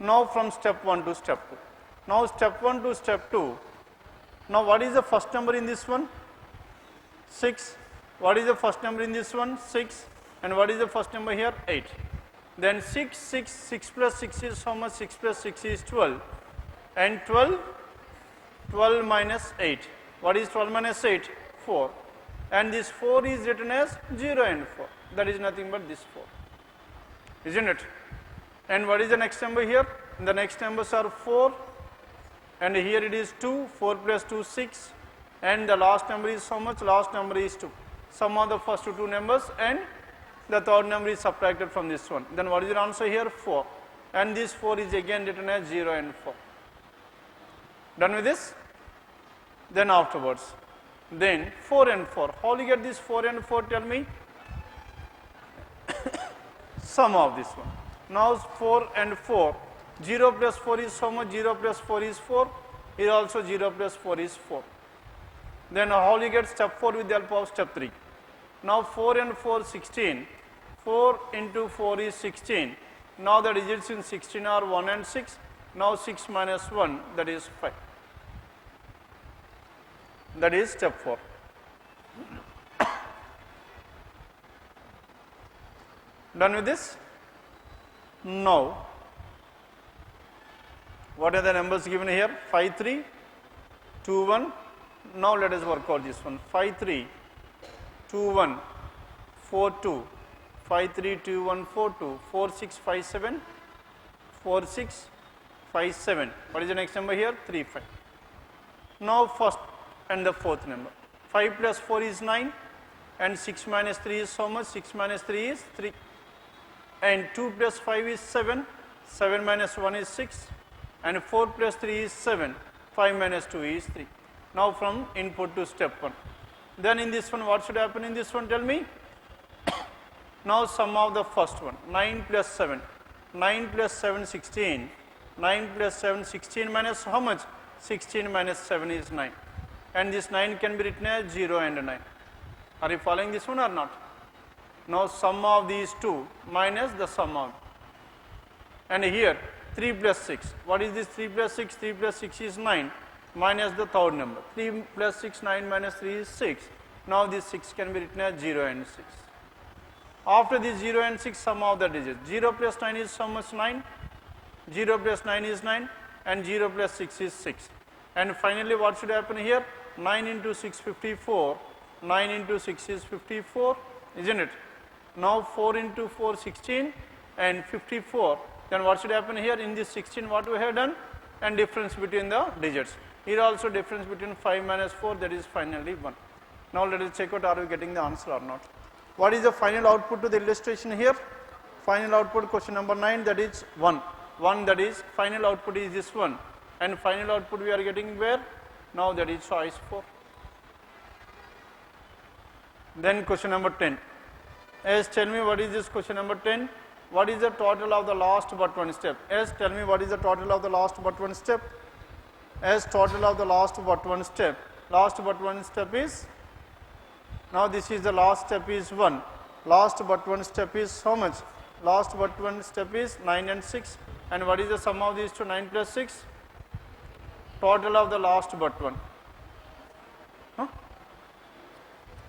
now from step 1 to step 2. Now step 1 to step 2. Now what is the first number in this one? 6. What is the first number in this one? 6. And what is the first number here? 8. Then 6 plus 6 is how much? 6 plus 6 is 12. And 12 minus 8. What is 12 minus 8? 4. And this 4 is written as 0 and 4. That is nothing but this 4. Isn't it? And what is the next number here? The next numbers are 4. And here it is 2. 4 plus 2, 6. And the last number is how much? Last number is 2. Sum of the first two numbers and the third number is subtracted from this one. Then what is your answer here? 4. And this 4 is again written as 0 and 4. Done with this? Then afterwards. Then 4 and 4. How do you get this 4 and 4? Tell me. Sum of this one. Now 4 and 4. 0 plus 4 is how much? 0 plus 4 is 4. Here also 0 plus 4 is 4. Then how do you get step 4 with the help of step 3? Now 4 and 4, 16. 4 into 4 is 16. Now the digits in 16 are 1 and 6. Now 6 minus 1, that is 5. That is step 4. Done with this? Now, what are the numbers given here? 5, 3, 2, 1. Now let us work out this one. 5, 3, 2, 1, 4, 2. 5, 3, 2, 1, 4, 2. 4, 6, 5, 7. 4, 6, 5, 7. What is the next number here? 3, 5. Now first and the fourth number. 5 plus 4 is 9. And 6 minus 3 is how much? 6 minus 3 is 3. And 2 plus 5 is 7. 7 minus 1 is 6. And 4 plus 3 is 7. 5 minus 2 is 3. Now from input to step 1. Then in this one, what should happen in this one? Tell me. Now sum of the first one. 9 plus 7. 9 plus 7, 16. 9 plus 7, 16 minus how much? 16 minus 7 is 9. And this 9 can be written as 0 and 9. Are you following this one or not? Now sum of these two minus the sum of. And here 3 plus 6. What is this 3 plus 6? 3 plus 6 is 9 minus the third number. 3 plus 6, 9 minus 3 is 6. Now this 6 can be written as 0 and 6. After the 0 and 6, sum of the digits. 0 plus 9 is how much? 9. 0 plus 9 is 9 and 0 plus 6 is 6. And finally what should happen here? 9 into 6, 54. 9 into 6 is 54, isn't it? Now 4 into 4, 16 and 54. Then what should happen here? In this 16 what we have done? And difference between the digits. Here also difference between 5 minus 4, that is finally 1. Now let us check out, are we getting the answer or not. What is the final output to the illustration here? Final output, question number 9, that is 1. 1, that is final output is this one. And final output we are getting where? Now that is choice 4. Then question number 10. Yes, tell me what is this question number 10? What is the total of the last but one step? Yes, tell me what is the total of the last but one step? Yes, total of the last but one step. Last but one step is, now this is the last step is 1. Last but one step is how much? Last but one step is 9 and 6. And what is the sum of these two? 9 plus 6? Total of the last but one.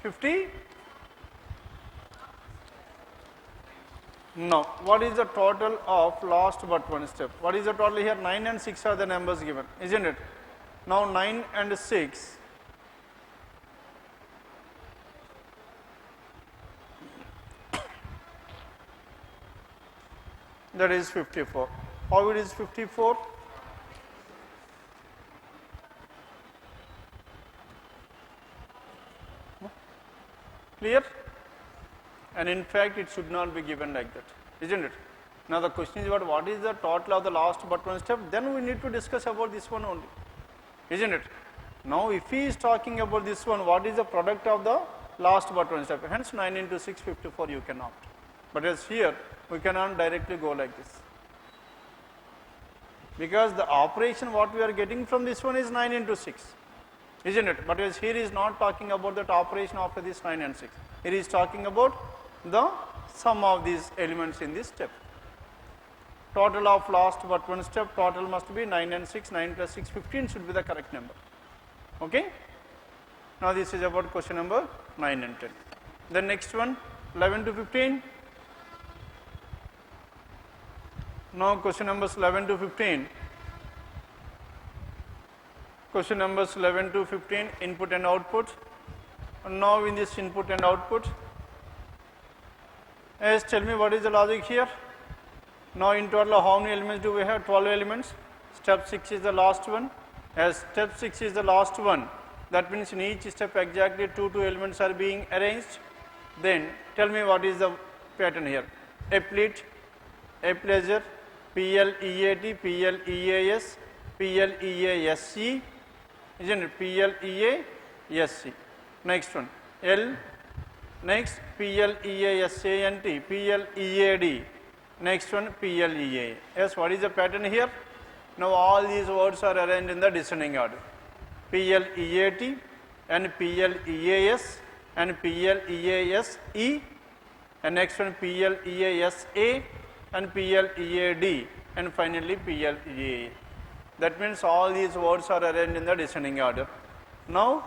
50? No. What is the total of last but one step? What is the total here? 9 and 6 are the numbers given, isn't it? Now 9 and 6. That is 54. How it is 54? Clear? And in fact it should not be given like that, isn't it? Now the question is about what is the total of the last but one step, then we need to discuss about this one only, isn't it? Now if he is talking about this one, what is the product of the last but one step? Hence 9 into 6, 54 you can opt. But as here we cannot directly go like this, because the operation what we are getting from this one is 9 into 6, isn't it? But as here is not talking about that operation after this 9 and 6. Here is talking about the sum of these elements in this step. Total of last but one step, total must be 9 and 6, 9 plus 6, 15 should be the correct number. Okay? Now this is about question number 9 and 10. The next one, 11 to 15. Now question numbers 11 to 15. Question numbers 11 to 15, input and output. And now in this input and output, yes, tell me what is the logic here. Now in total how many elements do we have? 12 elements. Step 6 is the last one. As step 6 is the last one, that means in each step exactly 2 elements are being arranged. Then tell me what is the pattern here. Applet, Appleasure, PLEAT, PLEAS, PLEASC, isn't it? PLEASC. Next one, L. Next, PLEASANT, PLEAD. Next one, PLEA. Yes, what is the pattern here? Now all these words are arranged in the descending order. PLEAT and PLEAS and PLEASE, and next one PLEASA and PLEAD, and finally PLEA. That means all these words are arranged in the descending order. Now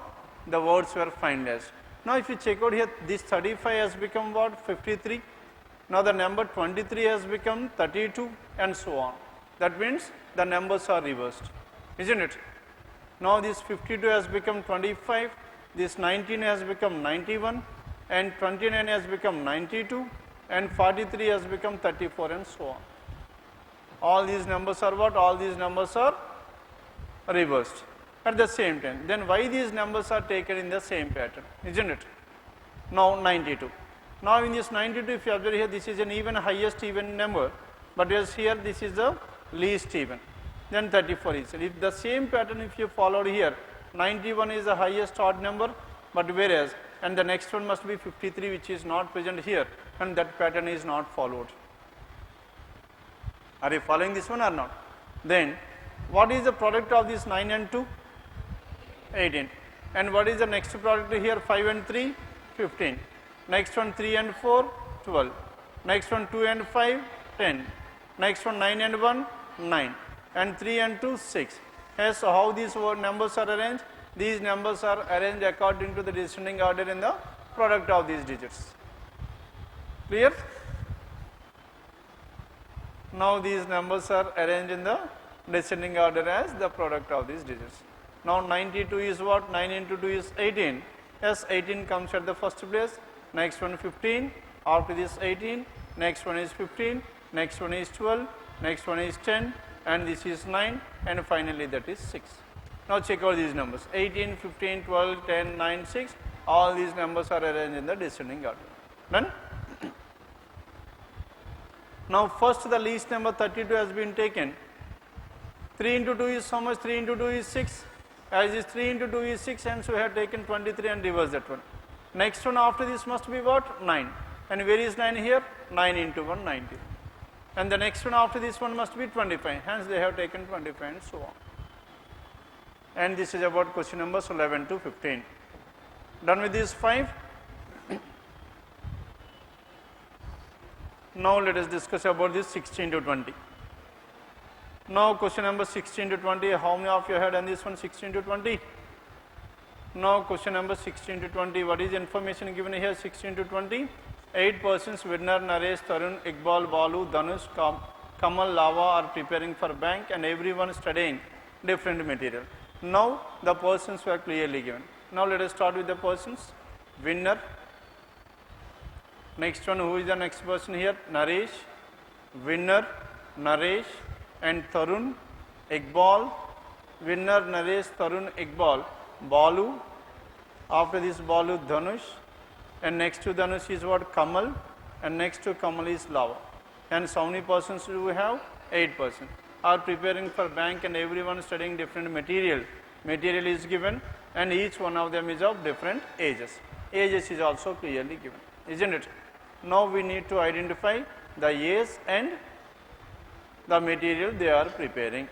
the words were finalized. Now if you check out here, this 35 has become what? 53. Now the number 23 has become 32 and so on. That means the numbers are reversed, isn't it? Now this 52 has become 25, this 19 has become 91, and 29 has become 92, and 43 has become 34 and so on. All these numbers are what? All these numbers are reversed at the same time. Then why these numbers are taken in the same pattern, isn't it? Now 92. Now in this 92, if you observe here, this is an even highest even number, but as here this is the least even. Then 34 is. If the same pattern if you followed here, 91 is the highest odd number, but whereas, and the next one must be 53, which is not present here, and that pattern is not followed. Are you following this one or not? Then what is the product of this 9 and 2? 18. And what is the next product here? 5 and 3? 15. Next one 3 and 4? 12. Next one 2 and 5? 10. Next one 9 and 1? 9. And 3 and 2? 6. Yes, so how these numbers are arranged? These numbers are arranged according to the descending order in the product of these digits. Clear? Now these numbers are arranged in the descending order as the product of these digits. Now 92 is what? 9 into 2 is 18. Yes, 18 comes at the first place. Next one 15. After this 18. Next one is 15. Next one is 12. Next one is 10. And this is 9. And finally that is 6. Now check out these numbers. 18, 15, 12, 10, 9, 6. All these numbers are arranged in the descending order. Done? Now first the least number 32 has been taken. 3 into 2 is how much? 3 into 2 is 6. As is 3 into 2 is 6, and so we have taken 23 and reverse that one. Next one after this must be what? 9. And where is 9 here? 9 into 1, 90. And the next one after this one must be 25. Hence they have taken 25 and so on. And this is about question numbers 11 to 15. Done with these 5. Now let us discuss about this 16 to 20. Now question number 16 to 20, how many of you had done this one 16 to 20? Now question number 16 to 20, what is the information given here 16 to 20? 8 persons, Vinner, Naresh, Tarun, Iqbal, Balu, Dhanush, Kamal, Lava are preparing for bank and everyone studying different material. Now the persons were clearly given. Now let us start with the persons. Winner. Next one, who is the next person here? Naresh, Winner, Naresh and Tarun, Iqbal, Winner, Naresh, Tarun, Iqbal, Balu. After this Balu, Dhanush, and next to Dhanush is what? Kamal, and next to Kamal is Lava. And how many persons do we have? 8 persons. Are preparing for bank and everyone studying different material. Material is given and each one of them is of different ages. Ages is also clearly given, isn't it? Now we need to identify the age and the material they are preparing.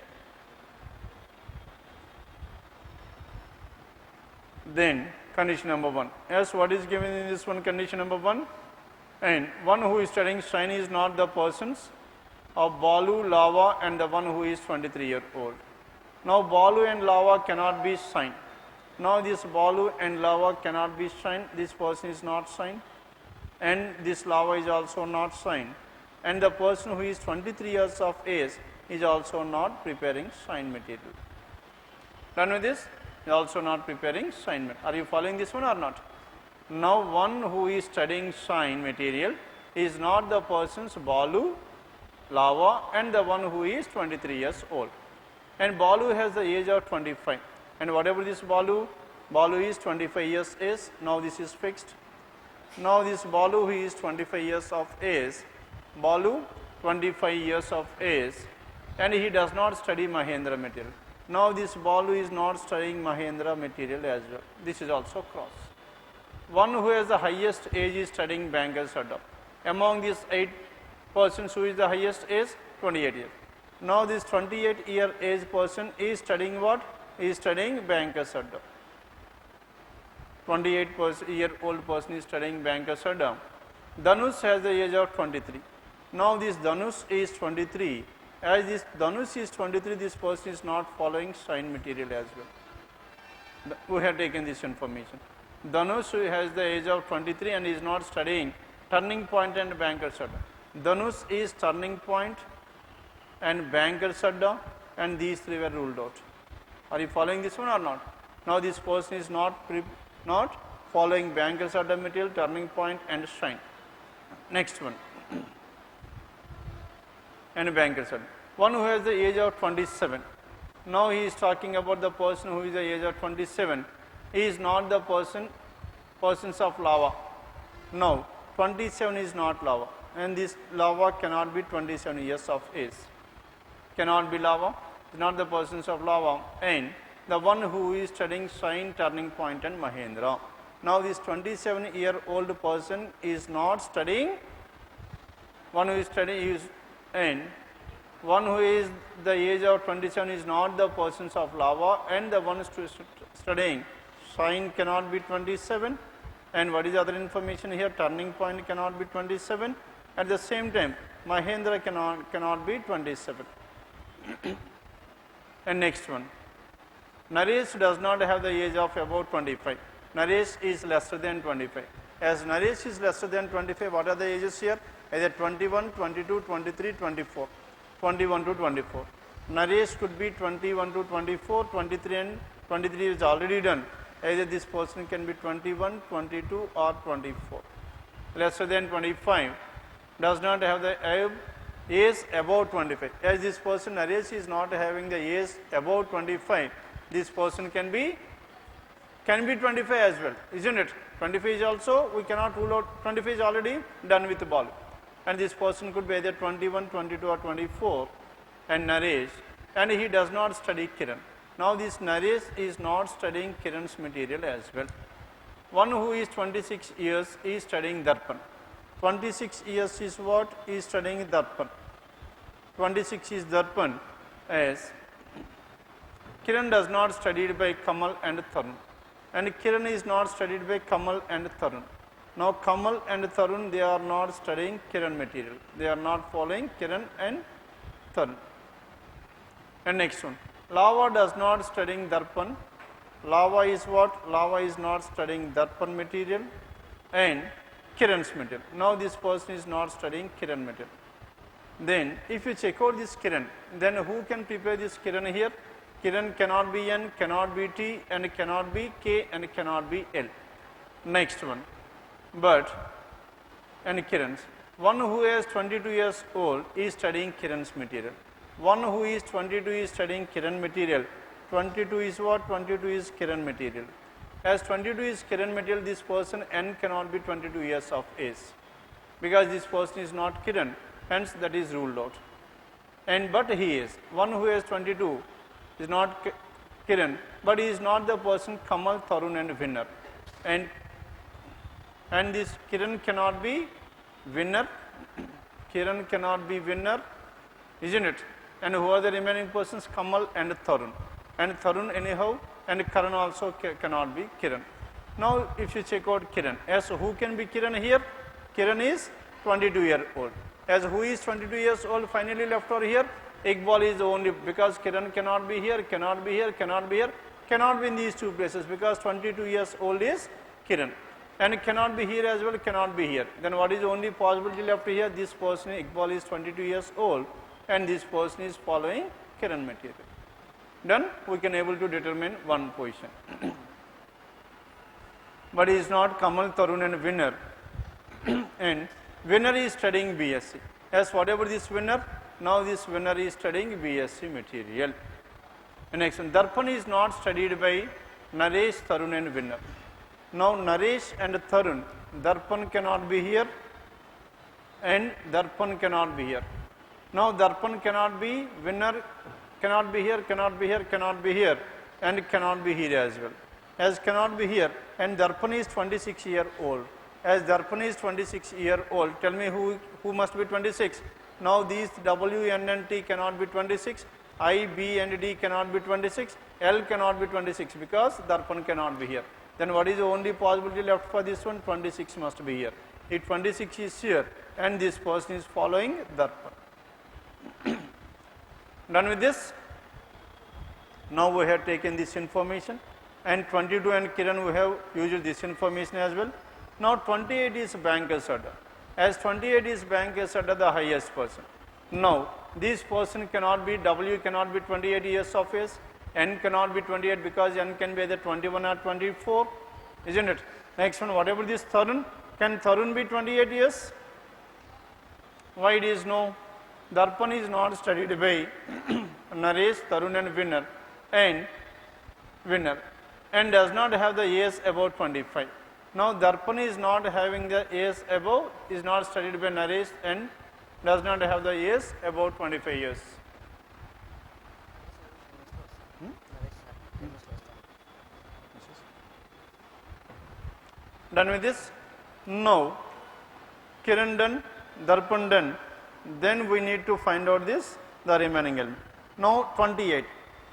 Then condition number 1. Yes, what is given in this one? Condition number 1. And one who is studying shine is not the persons of Balu, Lava and the one who is 23-year-old. Now Balu and Lava cannot be shine. Now this Balu and Lava cannot be shine. This person is not shine. And this Lava is also not shine. And the person who is 23 years of age is also not preparing shine material. Done with this? Is also not preparing shine material. Are you following this one or not? Now one who is studying shine material is not the persons Balu, Lava and the one who is 23 years old. And Balu has the age of 25. And whatever this Balu is 25 years age. Now this is fixed. Now this Balu who is 25 years of age, Balu 25 years of age, and he does not study Mahendra material. Now this Balu is not studying Mahendra material as well. This is also cross. One who has the highest age is studying Banker's Adda. Among these 8 persons, who is the highest age? 28 years. Now this 28-year age person is studying what? He is studying Banker's Adda. 28-year-old person is studying Banker's Adda. Dhanush has the age of 23. Now this Dhanush is 23. As this Dhanush is 23, this person is not following shine material as well. We have taken this information. Dhanush has the age of 23 and is not studying turning point and Banker's Adda. Dhanush is turning point and Banker's Adda, and these 3 were ruled out. Are you following this one or not? Now this person is not following Banker's Adda material, turning point and shine. Next one. And Banker's Adda. One who has the age of 27. Now he is talking about the person who is the age of 27. He is not the persons of Lava. No, 27 is not Lava. And this Lava cannot be 27 years of age. Cannot be Lava. Not the persons of Lava. And the one who is studying shine, turning point and Mahendra. Now this 27-year-old person is not studying. One who is studying is, and one who is the age of 27 is not the persons of Lava, and the one studying shine cannot be 27. And what is the other information here? Turning point cannot be 27. At the same time, Mahendra cannot be 27. And next one. Naresh does not have the age of about 25. Naresh is lesser than 25. As Naresh is lesser than 25, what are the ages here? Either 21, 22, 23, 24. 21 to 24. Naresh could be 21 to 24, 23 and 23 is already done. Either this person can be 21, 22 or 24. Lesser than 25 does not have the age above 25. As this person Naresh is not having the age above 25, this person can be 25 as well, isn't it? 25 is also, we cannot rule out, 25 is already done with the ball. And this person could be either 21, 22 or 24 and Naresh, and he does not study Kiran. Now this Naresh is not studying Kiran's material as well. One who is 26 years is studying Darpan. 26 years is what? Is studying Darpan. 26 is Darpan, as Kiran does not studied by Kamal and Tarun. And Kiran is not studied by Kamal and Tarun. Now Kamal and Tarun, they are not studying Kiran material. They are not following Kiran and Tarun. And next one, Lava does not studying Darpan. Lava is what? Lava is not studying Darpan material and Kiran's material. Now this person is not studying Kiran material. Then if you check out this Kiran, then who can prepare this Kiran here? Kiran cannot be N, cannot be T, and cannot be K, and cannot be L. Next one, but and Kiran's. One who is 22 years old is studying Kiran's material. One who is 22 is studying Kiran material. 22 is what? 22 is Kiran material. As 22 is Kiran material, this person N cannot be 22 years of age, because this person is not Kiran, hence that is ruled out. And but he is. One who is 22 is not Kiran, but he is not the person Kamal, Tarun and winner. And this Kiran cannot be winner. Kiran cannot be winner, isn't it? And who are the remaining persons? Kamal and Tarun. And Tarun anyhow, and Karan also cannot be Kiran. Now if you check out Kiran, as who can be Kiran here? Kiran is 22 years old. As who is 22 years old finally left over here? Iqbal is the only, because Kiran cannot be here, cannot be here, cannot be here, cannot be in these two places, because 22 years old is Kiran. And cannot be here as well, cannot be here. Then what is the only possibility left here? This person, Iqbal, is 22 years old and this person is following Kiran material. Then we can able to determine one position. But he is not Kamal, Tarun and winner. And winner is studying BSc. As whatever this winner, now this winner is studying BSc material. And next one, Darpan is not studied by Naresh, Tarun and winner. Now Naresh and Tarun, Darpan cannot be here and Darpan cannot be here. Now Darpan cannot be, winner cannot be here, cannot be here, cannot be here, and cannot be here as well. As cannot be here, and Darpan is 26 years old. As Darpan is 26 years old, tell me who must be 26. Now these W, N and T cannot be 26, I, B and D cannot be 26, L cannot be 26, because Darpan cannot be here. Then what is the only possibility left for this one? 26 must be here. If 26 is here and this person is following Darpan. Done with this? Now we have taken this information, and 22 and Kiran we have used this information as well. Now 28 is banker's order. As 28 is banker's order, the highest person. Now this person cannot be, W cannot be 28 years of age, N cannot be 28 because N can be either 21 or 24, isn't it? Next one, whatever this Tarun, can Tarun be 28 years? Why it is no? Darpan is not studied by Naresh, Tarun and winner and does not have the age above 25. Now Darpan is not having the age above, is not studied by Naresh and does not have the age above 25 years. Done with this? Now Kiran done, Darpan done. Then we need to find out this, the remaining element. Now 28.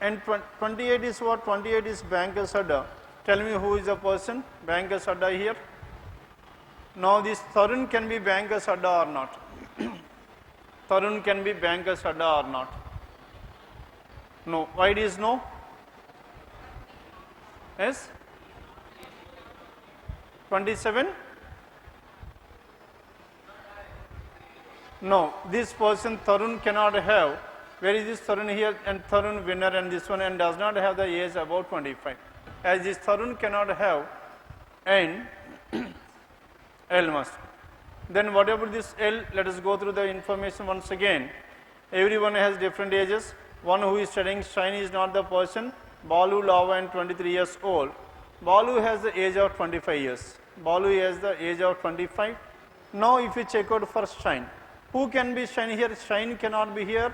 And 28 is what? 28 is banker's order. Tell me who is the person? Banker's order here. Now this Tarun can be banker's order or not? Tarun can be banker's order or not? No. Why it is no? Yes? 27 No, this person Tarun cannot have. Where is this Tarun here? And Tarun winner and this one, and does not have the age about 25. As this Tarun cannot have, and L must. Then whatever this L, let us go through the information once again. Everyone has different ages. One who is studying Shine is not the person. Balu, Lava and 23 years old. Balu has the age of 25 years. Balu has the age of 25. Now if you check out for Shine, who can be Shine here? Shine cannot be here.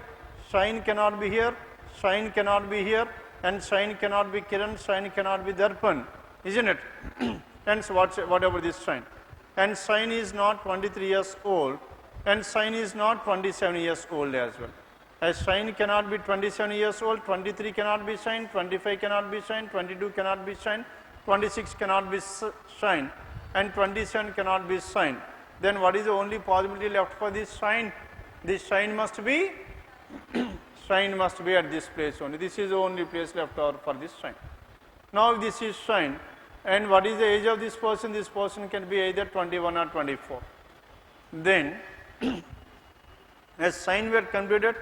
Shine cannot be here. Shine cannot be here. And Shine cannot be Kiran. Shine cannot be Darpan. Isn't it? Hence whatever this Shine. And Shine is not 23 years old. And Shine is not 27 years old as well. As Shine cannot be 27 years old, 23 cannot be Shine, 25 cannot be Shine, 22 cannot be Shine, 26 cannot be Shine, and 27 cannot be Shine. Then what is the only possibility left for this Shine? This Shine must be Shine must be at this place only. This is the only place left over for this Shine. Now if this is Shine, and what is the age of this person? This person can be either 21 or 24. Then as Shine were completed,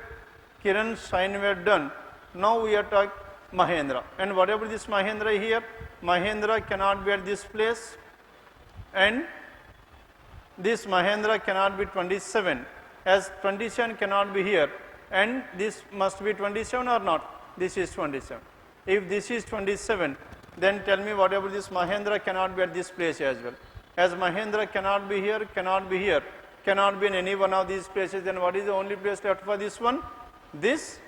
Kiran Shine were done. Now we are talking Mahendra. And whatever this Mahendra here, Mahendra cannot be at this place. And this Mahendra cannot be 27. As 27 cannot be here. And this must be 27 or not? This is 27. If this is 27, then tell me whatever this Mahendra cannot be at this place as well. As Mahendra cannot be here, cannot be here, cannot be in any one of these places, then what is the only place left for this one? This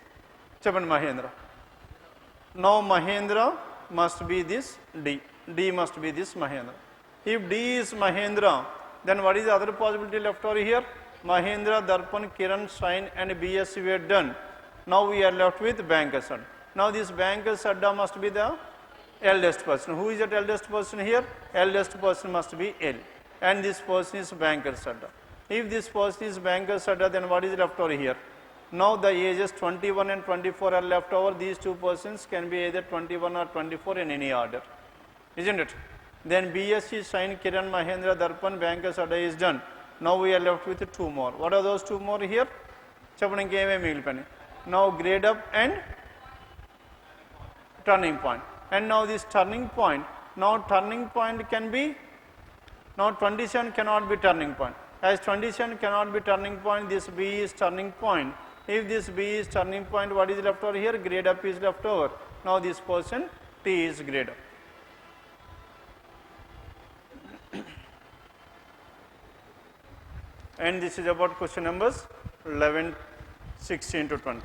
Chapan Mahendra. Now Mahendra must be this D. D must be this Mahendra. If D is Mahendra, then what is the other possibility left over here? Mahendra, Darpan, Kiran, Shine and BSc were done. Now we are left with Banker Sadda. Now this Banker Sadda must be the eldest person. Who is that eldest person here? Eldest person must be L. And this person is Banker Sadda. If this person is Banker Sadda, then what is left over here? Now the ages 21 and 24 are left over. These two persons can be either 21 or 24 in any order. Isn't it? Then BSc, Shine, Kiran, Mahendra, Darpan, Banker Sadda is done. Now we are left with two more. What are those two more here? Now grade up and turning point. And now this turning point. Now turning point can be, now 27 cannot be turning point. As 27 cannot be turning point, this B is turning point. If this B is turning point, what is left over here? Grade up is left over. Now this person T is grade up. And this is about question numbers 11, 16 to 20.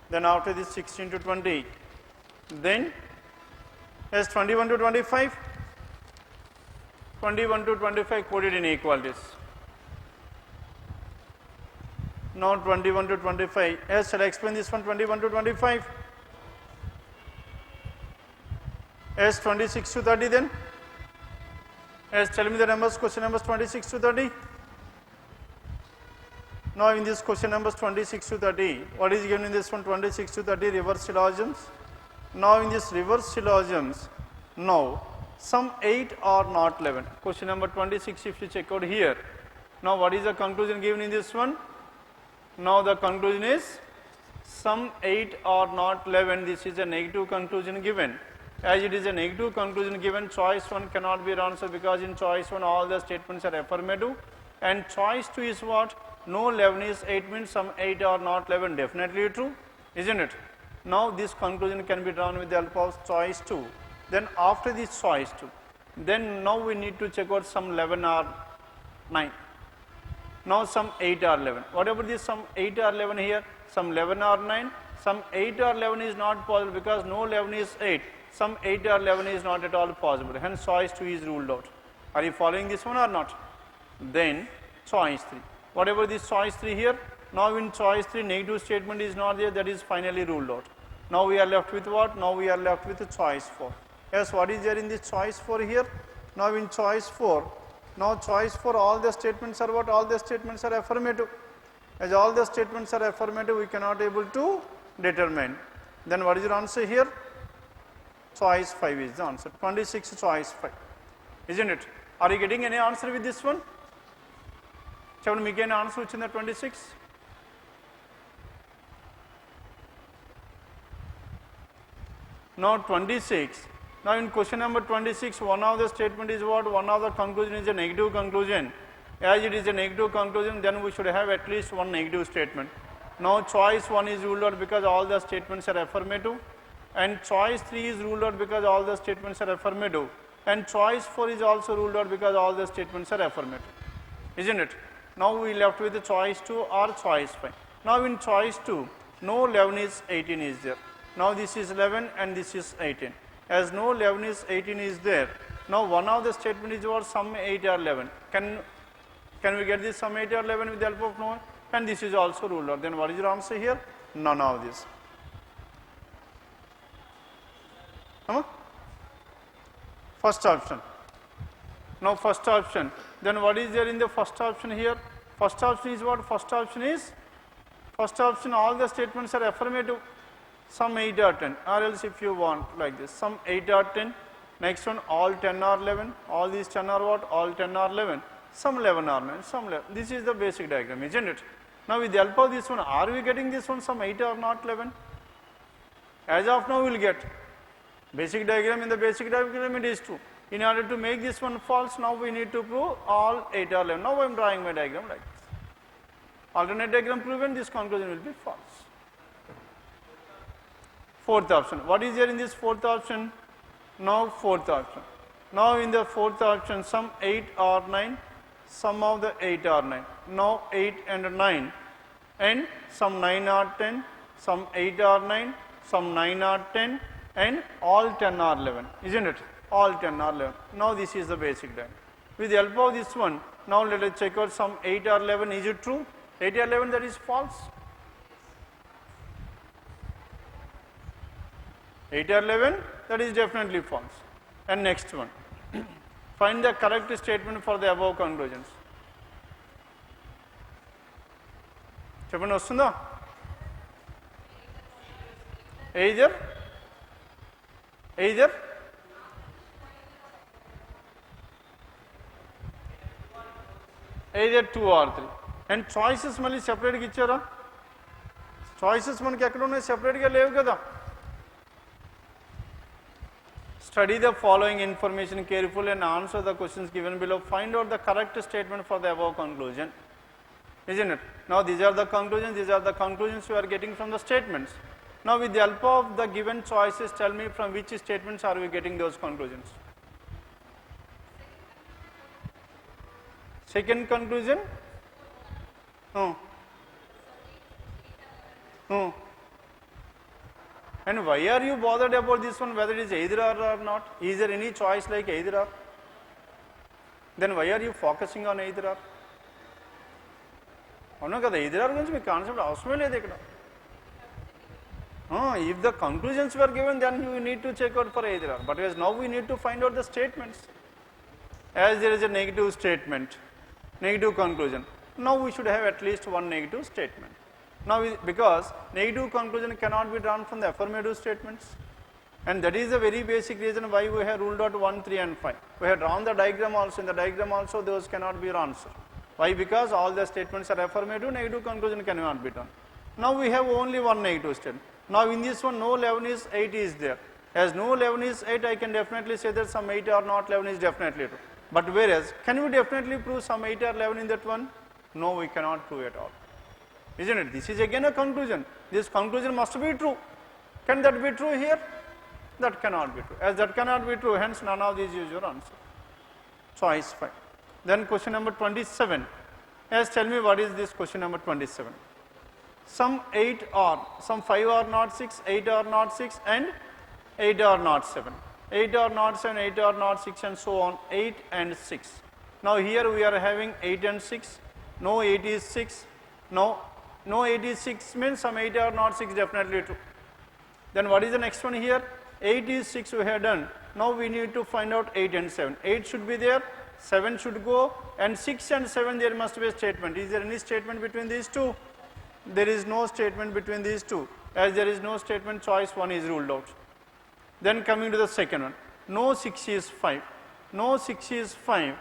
Then after this 16 to 20, then as 21 to 25, 21 to 25 coded inequalities. Now 21 to 25, as shall I explain this one 21 to 25? As 26 to 30 then? As tell me the numbers, question numbers 26 to 30. Now in this question numbers 26 to 30, what is given in this one 26 to 30? Reverse syllogisms. Now in this reverse syllogisms, now some 8 are not 11. Question number 26 if you check out here. Now what is the conclusion given in this one? Now the conclusion is some 8 are not 11. This is a negative conclusion given. As it is a negative conclusion given, choice 1 cannot be answered because in choice 1 all the statements are affirmative. And choice 2 is what? No 11 is 8 means some 8 are not 11. Definitely true, isn't it? Now this conclusion can be drawn with the help of choice 2. Then after this choice 2, then now we need to check out some 11 or 9. Now some 8 or 11. Whatever this some 8 or 11 here, some 11 or 9, some 8 or 11 is not possible because no 11 is 8. Some 8 or 11 is not at all possible. Hence choice 2 is ruled out. Are you following this one or not? Then choice 3. Whatever this choice 3 here, now in choice 3 negative statement is not there, that is finally ruled out. Now we are left with what? Now we are left with choice 4. Yes, what is there in this choice 4 here? Now in choice 4, now choice 4 all the statements are what? All the statements are affirmative. As all the statements are affirmative, we cannot able to determine. Then what is your answer here? Choice 5 is the answer. 26 choice 5. Isn't it? Are you getting any answer with this one? చెప్పండి మీకేనా answer వచ్చిందా 26? Now 26. Now in question number 26, one of the statement is what? One of the conclusion is a negative conclusion. As it is a negative conclusion, then we should have at least one negative statement. Now choice 1 is ruled out because all the statements are affirmative, and choice 3 is ruled out because all the statements are affirmative, and choice 4 is also ruled out because all the statements are affirmative. Isn't it? Now we left with the choice 2 or choice 5. Now in choice 2, no 11 is 18 is there. Now this is 11 and this is 18. As no 11 is 18 is there, now one of the statement is what? Sum 8 or 11. Can we get this sum 8 or 11 with the help of no one? And this is also ruled out. Then what is your answer here? None of this. First option. Now first option. Then what is there in the first option here? First option is what? First option all the statements are affirmative. Some 8 or 10, or else if you want like this, some 8 or 10, next one all 10 or 11, all these 10 are what? All 10 or 11, some 11 or 9, some 11. This is the basic diagram, isn't it? Now with the help of this one, are we getting this one some 8 or not 11? As of now we will get. Basic diagram, in the basic diagram it is true. In order to make this one false, now we need to prove all 8 or 11. Now I am drawing my diagram like this. Alternate diagram proven, this conclusion will be false. Fourth option. What is there in this fourth option? Now fourth option. Now in the fourth option, some 8 or 9, sum of the 8 or 9. Now 8 and 9, and some 9 or 10, some 8 or 9, some 9 or 10, and all 10 or 11. Isn't it? All 10 or 11. Now this is the basic diagram. With the help of this one, now let us check out some 8 or 11. Is it true? 8 or 11, that is false. 8 or 11, that is definitely false. And next one, find the correct statement for the above conclusions. చెప్పండి వస్తుందా? Either 2 or 3. And choices మళ్ళీ సెపరేట్గా ఇచ్చారా? Choices మనకి ఎక్కడ ఉన్నాయి? సెపరేట్గా లేవు కదా. Study the following information carefully and answer the questions given below. Find out the correct statement for the above conclusion. Isn't it? Now these are the conclusions you are getting from the statements. Now with the help of the given choices, tell me from which statements are we getting those conclusions. Second conclusion? And why are you bothered about this one, whether it is either or not? Is there any choice like either or? Then why are you focusing on either or? అవును కదా, either or గురించి మీకు concept అవసరమే లేదు ఇక్కడ. If the conclusions were given, then you need to check out for either or. But as now we need to find out the statements. As there is a negative statement, negative conclusion, now we should have at least one negative statement. Now because negative conclusion cannot be drawn from the affirmative statements, and that is the very basic reason why we have ruled out 1, 3 and 5. We have drawn the diagram also. In the diagram also those cannot be answered. Why? Because all the statements are affirmative, negative conclusion cannot be done. Now we have only one negative statement. Now in this one, no 11 is 8 is there. As no 11 is 8, I can definitely say that some 8 or not 11 is definitely true. But whereas, can we definitely prove some 8 or 11 in that one? No, we cannot prove at all. Isn't it? This is again a conclusion. This conclusion must be true. Can that be true here? That cannot be true. As that cannot be true, hence none of these is your answer. Choice 5. Then question number 27. Yes, tell me what is this question number 27. Some 8 or, some 5 or not 6, 8 or not 6 and 8 or not 7. 8 or not 7, 8 or not 6 and so on, 8 and 6. Now here we are having 8 and 6, no 8 is 6, no 8 is 6 means some 8 or not 6 definitely true. Then what is the next one here? 8 is 6 we have done. Now we need to find out 8 and 7. 8 should be there, 7 should go, and 6 and 7 there must be a statement. Is there any statement between these two? There is no statement between these two. As there is no statement, choice 1 is ruled out. Then coming to the second one, no 6 is 5. No 6 is 5.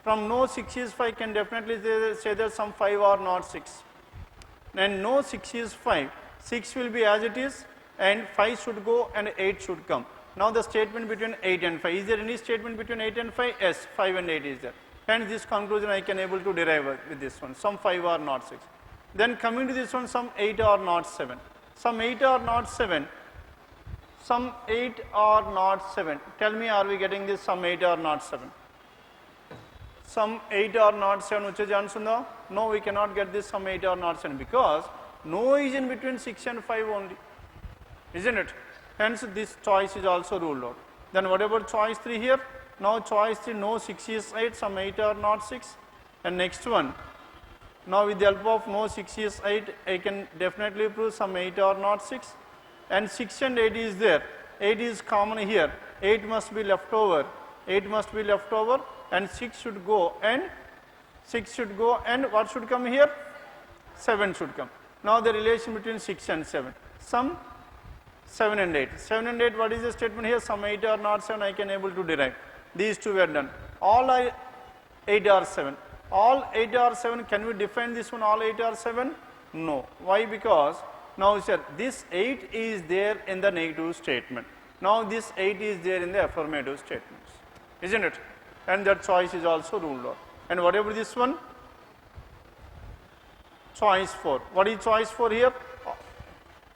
From no 6 is 5 can definitely say that some 5 are not 6. And no 6 is 5. 6 will be as it is and 5 should go and 8 should come. Now the statement between 8 and 5. Is there any statement between 8 and 5? Yes, 5 and 8 is there. And this conclusion I can able to derive with this one. Some 5 are not 6. Then coming to this one, some 8 are not 7. Some 8 are not 7. Some 8 are not 7. Tell me, are we getting this some 8 are not 7? Some 8 or not 7 which is answer? No, we cannot get this some 8 or not 7 because no is in between 6 and 5 only, isn't it? Hence this choice is also ruled out. Then what about choice 3 here? Now choice 3, no 6 is 8, some 8 or not 6. And next one, now with the help of no 6 is 8, I can definitely prove some 8 or not 6. And 6 and 8 is there. 8 is common here. 8 must be left over. 8 must be left over. And 6 should go and what should come here? 7 should come. Now the relation between 6 and 7. Some 7 and 8. 7 and 8, what is the statement here? Some 8 or not 7 I can able to derive. These two were done. All 8 or 7. All 8 or 7, can we define this one all 8 or 7? No. Why? Because now sir, this 8 is there in the negative statement. Now this 8 is there in the affirmative statements. Isn't it? And that choice is also ruled out. And whatever this one, choice 4. What is choice 4 here?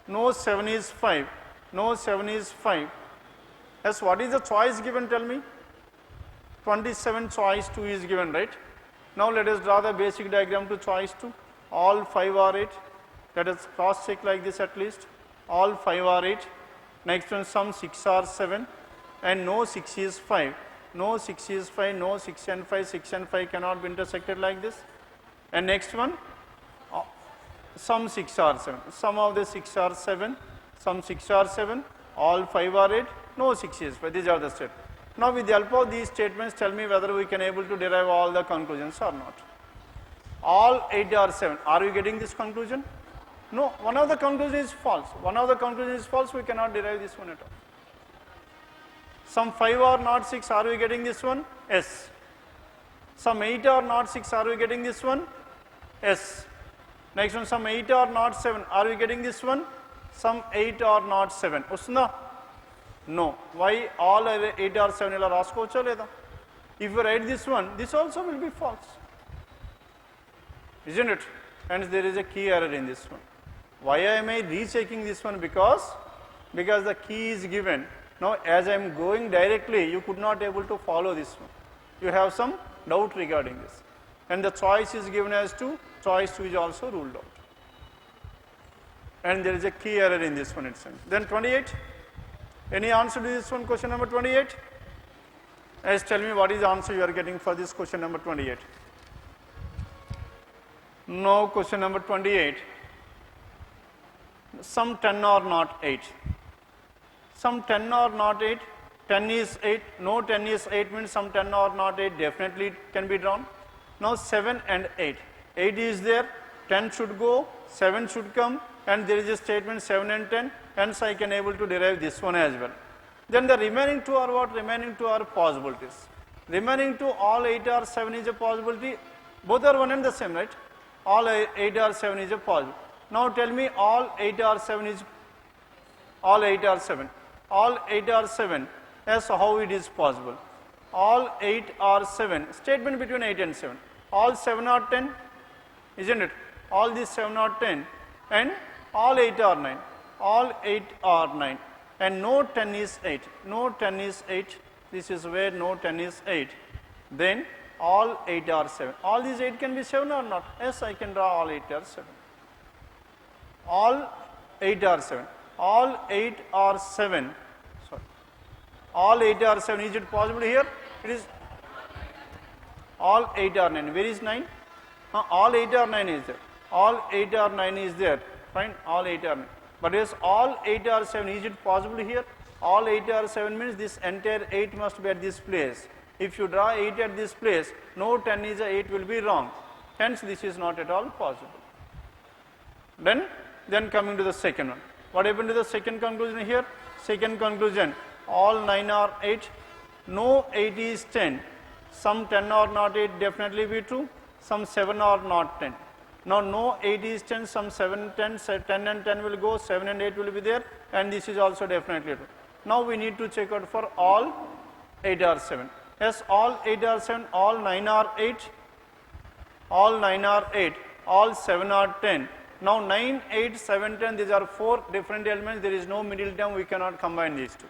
No 7 is 5. No 7 is 5. Yes, what is the choice given? Tell me. 27 choice 2 is given, right? Now let us draw the basic diagram to choice 2. All 5 are 8. Let us cross check like this at least. All 5 are 8. Next one, some 6 are 7. And no 6 is 5. No 6 is 5, no 6 and 5, 6 and 5 cannot be intersected like this. And next one, some 6 are 7. Some of the 6 are 7, some 6 are 7, all 5 are 8, no 6 is 5. These are the statements. Now with the help of these statements, tell me whether we can able to derive all the conclusions or not. All 8 are 7. Are we getting this conclusion? No, one of the conclusions is false. One of the conclusions is false, we cannot derive this one at all. Some 5 or not 6, are we getting this one? Yes. Some 8 or not 6, are we getting this one? Yes. Next one, some 8 or not 7, are we getting this one? Some 8 or not 7. Usna? No. Why all 8 or 7 ila raskovacha leda? If you write this one, this also will be false. Isn't it? Hence there is a key error in this one. Why am I rechecking this one? Because the key is given. Now as I am going directly, you could not able to follow this one. You have some doubt regarding this. And the choice is given as 2, choice 2 is also ruled out. And there is a key error in this one itself. Then 28. Any answer to this one, question number 28? As tell me what is the answer you are getting for this question number 28. No, question number 28. Some 10 or not 8. Some 10 or not 8, 10 is 8, no 10 is 8 means some 10 or not 8 definitely can be drawn. Now 7 and 8, 8 is there, 10 should go, 7 should come and there is a statement 7 and 10, hence I can able to derive this one as well. Then the remaining 2 are what? Remaining 2 are possibilities. Remaining 2, all 8 or 7 is a possibility, both are one and the same, right? All 8 or 7 is a possibility. Now tell me all 8 or 7 is, all 8 or 7. All 8 or 7, as how it is possible. All 8 or 7, statement between 8 and 7. All 7 or 10, isn't it? All these 7 or 10 and all 8 or 9. All 8 or 9 and no 10 is 8. No 10 is 8. This is where no 10 is 8. Then all 8 or 7. All these 8 can be 7 or not? Yes, I can draw all 8 or 7. All 8 or 7. All 8 or 7, sorry, all 8 or 7, is it possible here? It is all 8 or 9, where is 9? All 8 or 9 is there, all 8 or 9 is there, fine, all 8 or 9. But yes, all 8 or 7, is it possible here? All 8 or 7 means this entire 8 must be at this place. If you draw 8 at this place, no 10 is a 8 will be wrong. Hence this is not at all possible. Then coming to the second one. What happened to the second conclusion here? Second conclusion, all 9 are 8, no 8 is 10, Some 10 or not 8 definitely be true. Some 7 or not 10. Now no 8 is 10, some 7, 10, 10 and 10 will go, 7 and 8 will be there, and this is also definitely true. Now we need to check out for all 8 or 7. Yes, all 8 or 7, all 9 or 8, all 9 or 8, all 7 or 10. Now 9, 8, 7, 10, these are 4 different elements, there is no middle term, we cannot combine these two.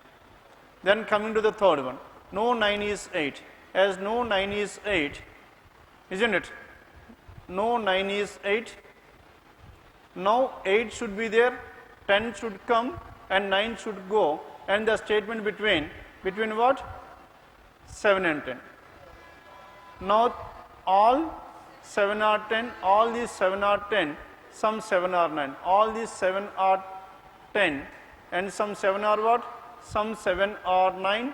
Then coming to the third one, no 9 is 8, as no 9 is 8, isn't it? No 9 is 8, now 8 should be there, 10 should come and 9 should go, and the statement between what? 7 and 10. Now all 7 are 10, all these 7 are 10, some 7 are 9, all these 7 are 10 and some 7 are what? Some 7 are 9,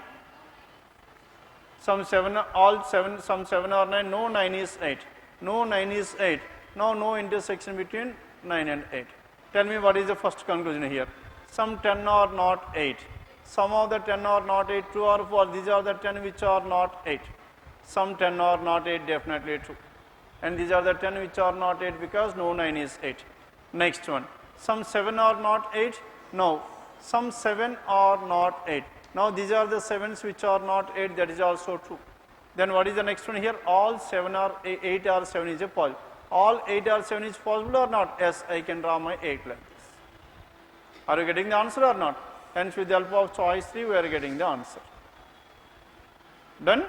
some 7 all 7, some 7 are 9, no 9 is 8, no 9 is 8, now no intersection between 9 and 8. Tell me what is the first conclusion here? Some 10 are not 8, some of the 10 are not 8, true or false? These are the 10 which are not 8, some 10 are not 8, definitely true, and these are the 10 which are not 8 because no 9 is 8. Next one, some 7 are not 8, no, some 7 are not 8. Now these are the 7s which are not 8, that is also true. Then what is the next one here? All 7 or 8 or 7 is a possible. All 8 or 7 is possible or not? Yes, I can draw my 8 like this. Are you getting the answer or not? Hence with the help of choice 3 we are getting the answer. Done?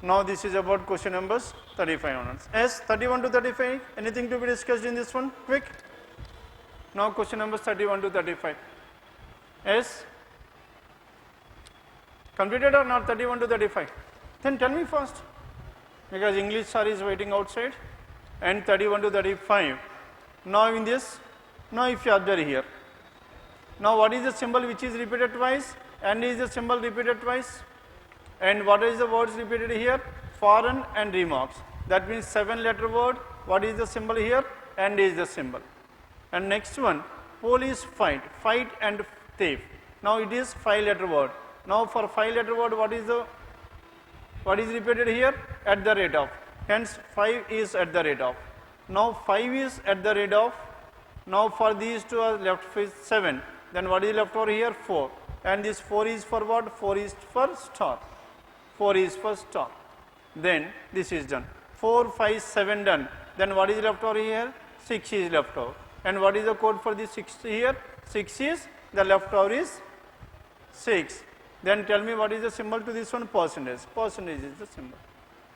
Now this is about question numbers 35 onwards. Yes, 31 to 35, anything to be discussed in this one? Quick. Now question numbers 31 to 35. Yes? Completed or not 31 to 35? Then tell me first, because English sir is waiting outside. And 31 to 35. Now in this, now if you observe here, now what is the symbol which is repeated twice? And is the symbol repeated twice? And what is the words repeated here? Foreign and remarks. That means 7-letter word. What is the symbol here? And is the symbol. And next one, police fight. Fight and thief. Now it is 5-letter word. Now for 5-letter word, what is repeated here? At the rate of. Hence 5 is at the rate of. Now 5 is at the rate of. Now for these two are left with 7. Then what is left over here? 4. And this 4 is for what? 4 is for star. 4 is for star. Then this is done. 4, 5, 7 done. Then what is left over here? 6 is left over. And what is the code for this 6 here? 6 is, the left over is 6. Then tell me what is the symbol to this one? Percentage. Percentage is the symbol.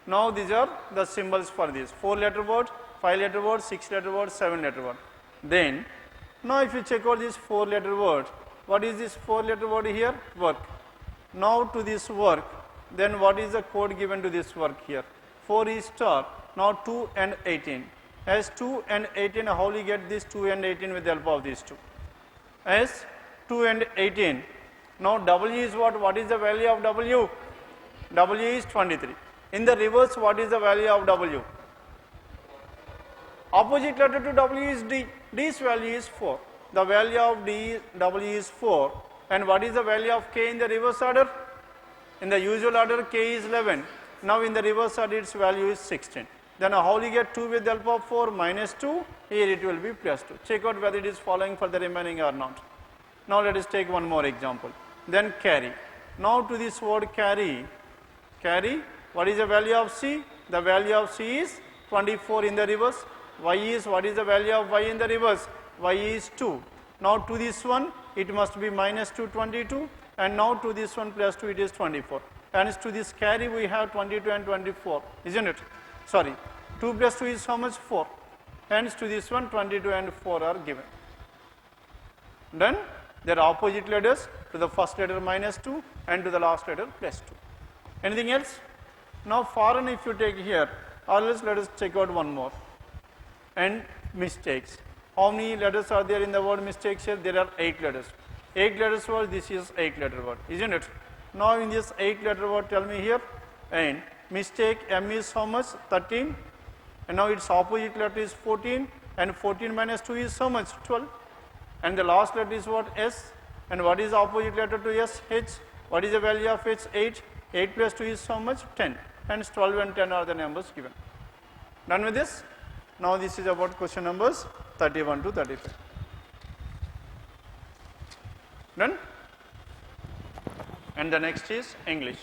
Now these are the symbols for this. 4-letter word, 5-letter word, 6-letter word, 7-letter word. Then, now if you check out this 4-letter word, what is this 4-letter word here? Work. Now to this work, then what is the code given to this work here? 4 is star. Now 2 and 18. As 2 and 18, how will you get this 2 and 18 with the help of these two? As 2 and 18. Now W is what? What is the value of W? W is 23. In the reverse, what is the value of W? Opposite letter to W is D. D's value is 4. The value of W is 4. And what is the value of K in the reverse order? In the usual order, K is 11. Now in the reverse order, its value is 16. Then how will you get 2 with the help of 4? Minus 2. Here it will be plus 2. Check out whether it is following for the remaining or not. Now let us take one more example. Then carry. Now to this word carry. Carry. What is the value of C? The value of C is 24 in the reverse. Y is, what is the value of Y in the reverse? Y is 2. Now to this one, it must be minus 2, 22. And now to this one plus 2, it is 24. Hence to this carry, we have 22 and 24, isn't it? Sorry, 2 plus 2 is how much? 4. Hence to this one, 22 and 4 are given. Done? They are opposite letters. To the first letter minus 2 and to the last letter plus 2. Anything else? Now foreign if you take here, or else let us check out one more. And mistakes. How many letters are there in the word mistakes here? There are 8 letters. 8 letters word, this is 8-letter word, isn't it? Now in this 8-letter word, tell me here, and mistake, M is how much? 13. and now its opposite letter is 14, and 14 minus 2 is so much? 12. And the last letter is what? S. And what is the opposite letter to S? H. What is the value of H? 8. 8 plus 2 is so much? 10. Hence 12 and 10 are the numbers given. Done with this? Now this is about question numbers 31 to 35. Done? And the next is English.